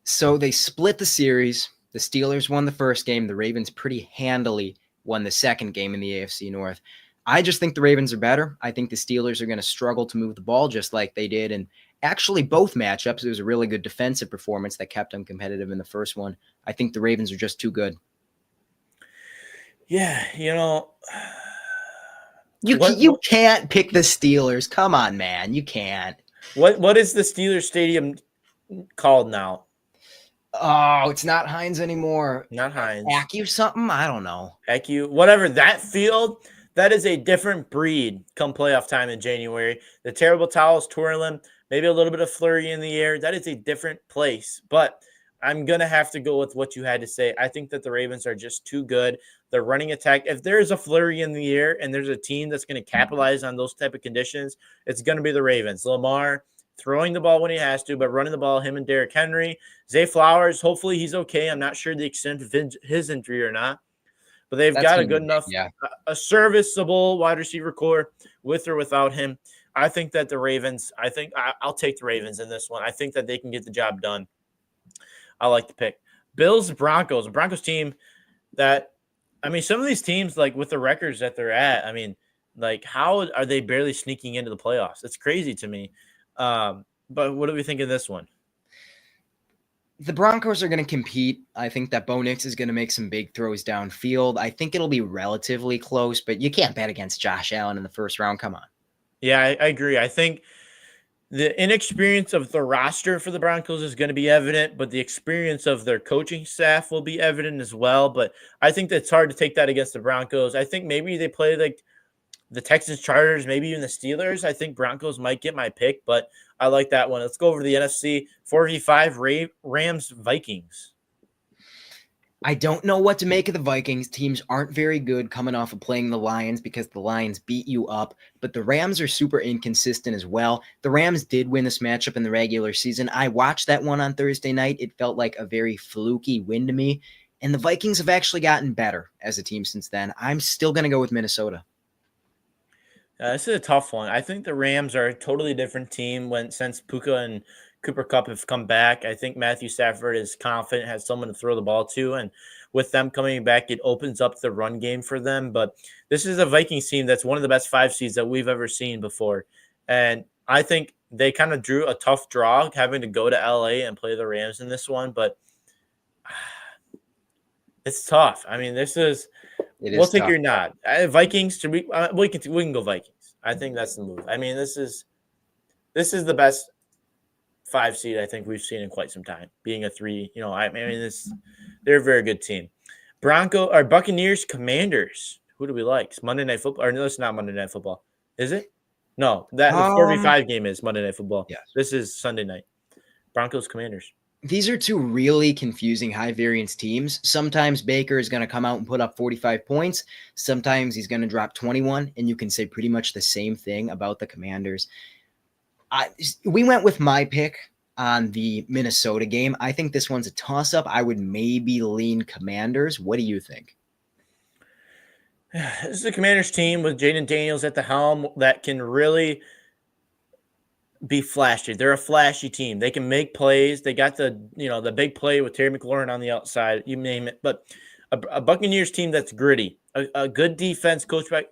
So they split the series. The Steelers won the first game. The Ravens pretty handily won the second game in the AFC North. I just think the Ravens are better. I think the Steelers are going to struggle to move the ball just like they did in actually both matchups. It was a really good defensive performance that kept them competitive in the first one. I think the Ravens are just too good. Yeah, You can't pick the Steelers. Come on, man. You can't. What is the Steelers stadium called now? Oh, it's not Heinz anymore. Not Heinz. Accu something? I don't know. Accu. Whatever. That field, that is a different breed come playoff time in January. The terrible towels twirling, maybe a little bit of flurry in the air. That is a different place. But I'm going to have to go with what you had to say. I think that the Ravens are just too good. Their running attack, if there's a flurry in the air and there's a team that's going to capitalize on those type of conditions, it's going to be the Ravens. Lamar throwing the ball when he has to, but running the ball, him and Derrick Henry. Zay Flowers, hopefully he's okay. I'm not sure the extent of his injury or not. But they've got a good enough, a serviceable wide receiver core with or without him. I think that the Ravens, I'll take the Ravens in this one. I think that they can get the job done. I like the pick. Bills, Broncos. A Broncos team that, some of these teams, like with the records that they're at, how are they barely sneaking into the playoffs? It's crazy to me. But what do we think of this one? The Broncos are going to compete. I think that Bo Nix is going to make some big throws downfield. I think it'll be relatively close, but you can't bet against Josh Allen in the first round. Come on. Yeah, I agree. I think the inexperience of the roster for the Broncos is going to be evident, but the experience of their coaching staff will be evident as well. But I think that's hard to take that against the Broncos. I think maybe they play like the Texans, Chargers, maybe even the Steelers. I think Broncos might get my pick, but I like that one. Let's go over to the NFC 4v5 Rams Vikings. I don't know what to make of the Vikings. Teams aren't very good coming off of playing the Lions because the Lions beat you up, but the Rams are super inconsistent as well. The Rams did win this matchup in the regular season. I watched that one on Thursday night. It felt like a very fluky win to me, and the Vikings have actually gotten better as a team since then. I'm still going to go with Minnesota. This is a tough one. I think the Rams are a totally different team since Puka and Cooper Kupp have come back. I think Matthew Stafford is confident, has someone to throw the ball to, and with them coming back, it opens up the run game for them. But this is a Vikings team that's one of the best 5 seeds that we've ever seen before. And I think they kind of drew a tough draw having to go to LA and play the Rams in this one, but it's tough. We'll take your nod. Vikings. We can go Vikings. I think that's the move. This is the best 5 seed I think we've seen in quite some time. Being a 3, they're a very good team. Buccaneers, Commanders. Who do we like? It's Monday Night Football. Or no, it's not Monday Night Football. Is it? No, that the 4v5 game is Monday Night Football. Yes. This is Sunday night. Broncos, Commanders. These are 2 really confusing high-variance teams. Sometimes Baker is going to come out and put up 45 points. Sometimes he's going to drop 21, and you can say pretty much the same thing about the Commanders. We went with my pick on the Minnesota game. I think this one's a toss-up. I would maybe lean Commanders. What do you think? This is a Commanders team with Jaden Daniels at the helm that can really be flashy. They're a flashy team. They can make plays. They got the big play with Terry McLaurin on the outside, you name it. But a Buccaneers team that's gritty, a good defense coached by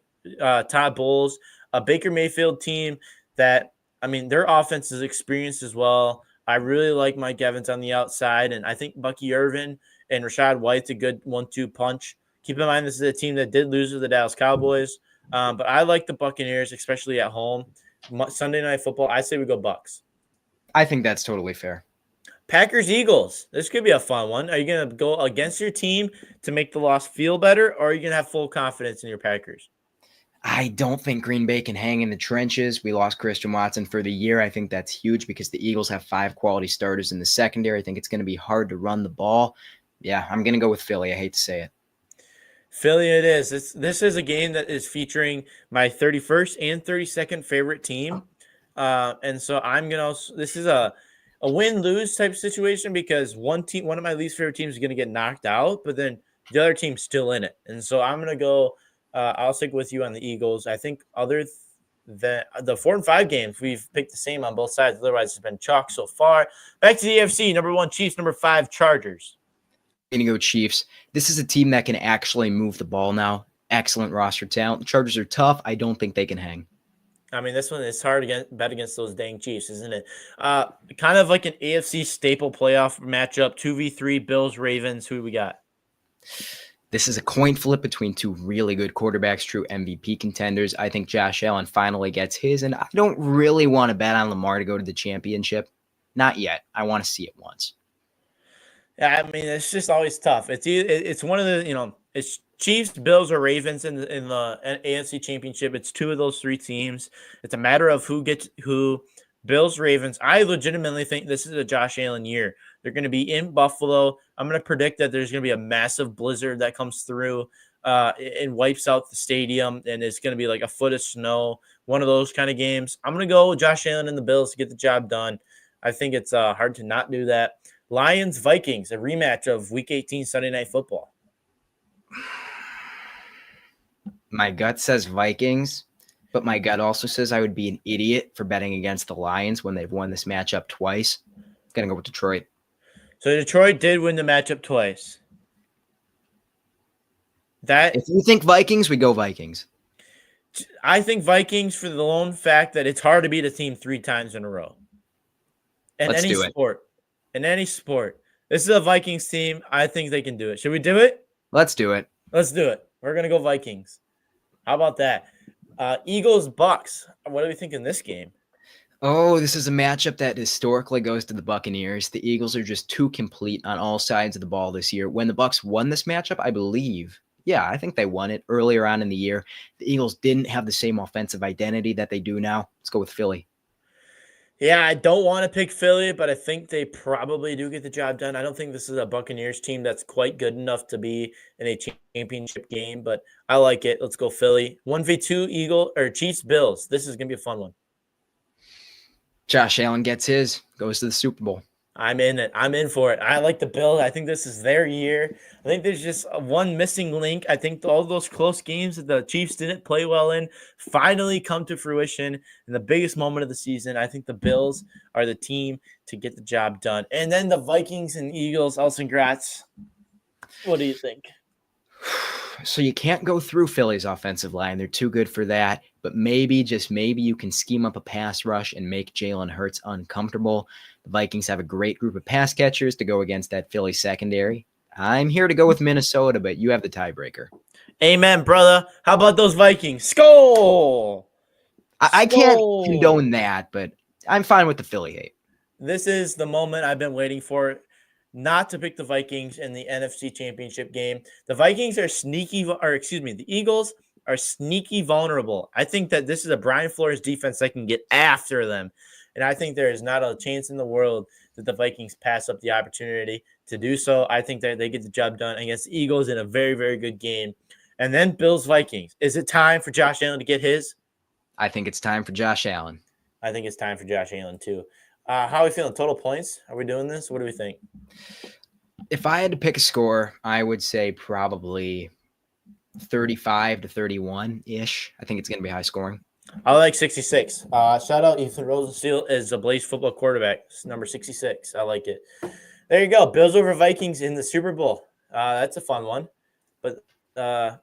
Todd Bowles, a Baker Mayfield team that, their offense is experienced as well. I really like Mike Evans on the outside, and I think Bucky Irvin and Rashad White's a good 1-2 punch. Keep in mind, this is a team that did lose to the Dallas Cowboys, but I like the Buccaneers, especially at home. Sunday Night Football, I say we go Bucks. I think that's totally fair. Packers, Eagles. This could be a fun one. Are you going to go against your team to make the loss feel better, or are you going to have full confidence in your Packers? I don't think Green Bay can hang in the trenches. We lost Christian Watson for the year. I think that's huge because the Eagles have 5 quality starters in the secondary. I think it's going to be hard to run the ball. Yeah, I'm going to go with Philly. I hate to say it. Philly it is. This is a game that is featuring my 31st and 32nd favorite team. And so this is a win-lose type situation because one of my least favorite teams is going to get knocked out, but then the other team's still in it. And so I'm going to go, I'll stick with you on the Eagles. I think other than the 4 and 5 games, we've picked the same on both sides. Otherwise, it's been chalk so far. Back to the AFC, number 1, Chiefs, number 5, Chargers. I'm going to go Chiefs. This is a team that can actually move the ball now. Excellent roster talent. The Chargers are tough. I don't think they can hang. This one is hard to bet against those dang Chiefs, isn't it? Kind of like an AFC staple playoff matchup, 2v3, Bills, Ravens. Who do we got? This is a coin flip between 2 really good quarterbacks, true MVP contenders. I think Josh Allen finally gets his, and I don't really want to bet on Lamar to go to the championship. Not yet. I want to see it once. Yeah, it's just always tough. It's one of the, it's Chiefs, Bills, or Ravens in the AFC Championship. It's 2 of those 3 teams. It's a matter of who gets who. Bills, Ravens. I legitimately think this is a Josh Allen year. They're going to be in Buffalo. I'm going to predict that there's going to be a massive blizzard that comes through and wipes out the stadium, and it's going to be like a foot of snow, one of those kind of games. I'm going to go with Josh Allen and the Bills to get the job done. I think it's hard to not do that. Lions-Vikings, a rematch of Week 18 Sunday Night Football. My gut says Vikings, but my gut also says I would be an idiot for betting against the Lions when they've won this matchup twice. Gonna go with Detroit. So Detroit did win the matchup twice. If you think Vikings, we go Vikings. I think Vikings for the lone fact that it's hard to beat a team 3 times in a row. In any sport. In any sport. This is a Vikings team. I think they can do it. Should we do it? Let's do it. Let's do it. We're going to go Vikings. How about that? Eagles-Bucks. What do we think in this game? Oh, this is a matchup that historically goes to the Buccaneers. The Eagles are just too complete on all sides of the ball this year. When the Bucks won this matchup, I believe, I think they won it earlier on in the year. The Eagles didn't have the same offensive identity that they do now. Let's go with Philly. Yeah, I don't want to pick Philly, but I think they probably do get the job done. I don't think this is a Buccaneers team that's quite good enough to be in a championship game, but I like it. Let's go Philly. 1v2 Chiefs-Bills. This is going to be a fun one. Josh Allen gets his, goes to the Super Bowl. I'm in it. I'm in for it. I like the Bills. I think this is their year. I think there's just one missing link. I think all those close games that the Chiefs didn't play well in finally come to fruition in the biggest moment of the season. I think the Bills are the team to get the job done. And then the Vikings and Eagles, Elson Gratz. What do you think? So you can't go through Philly's offensive line. They're too good for that. But maybe, just maybe, you can scheme up a pass rush and make Jalen Hurts uncomfortable. The Vikings have a great group of pass catchers to go against that Philly secondary. I'm here to go with Minnesota, but you have the tiebreaker. Amen, brother. How about those Vikings? Skol! I can't condone that, but I'm fine with the Philly hate. This is the moment I've been waiting for. Not to pick the Vikings in the NFC Championship game. The Vikings are the Eagles are sneaky vulnerable. I think that this is a Brian Flores defense that can get after them. And I think there is not a chance in the world that the Vikings pass up the opportunity to do so. I think that they get the job done against the Eagles in a very, very good game. And then Bills-Vikings. Is it time for Josh Allen to get his? I think it's time for Josh Allen. I think it's time for Josh Allen too. How are we feeling? Total points? Are we doing this? What do we think? If I had to pick a score, I would say probably 35 to 31-ish. I think it's going to be high scoring. I like 66. Shout out Ethan Rosensteel is a Blaze football quarterback. It's number 66. I like it. There you go. Bills over Vikings in the Super Bowl. That's a fun one. But there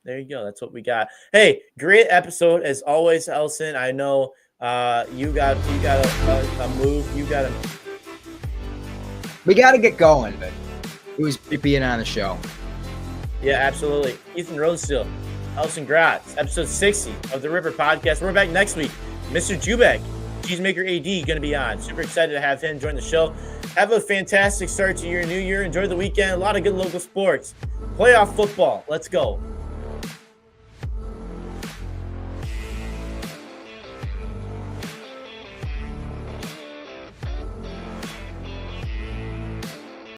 you go. That's what we got. Hey, great episode as always, Elson. I know you got a move. We got to get going, but it was being on the show. Yeah, absolutely. Ethan Rosensteel, Elson Gratz, episode 60 of the Ripper Podcast. We're back next week. Mr. Jubek, Cheesemaker AD, going to be on. Super excited to have him join the show. Have a fantastic start to your new year. Enjoy the weekend. A lot of good local sports. Playoff football. Let's go.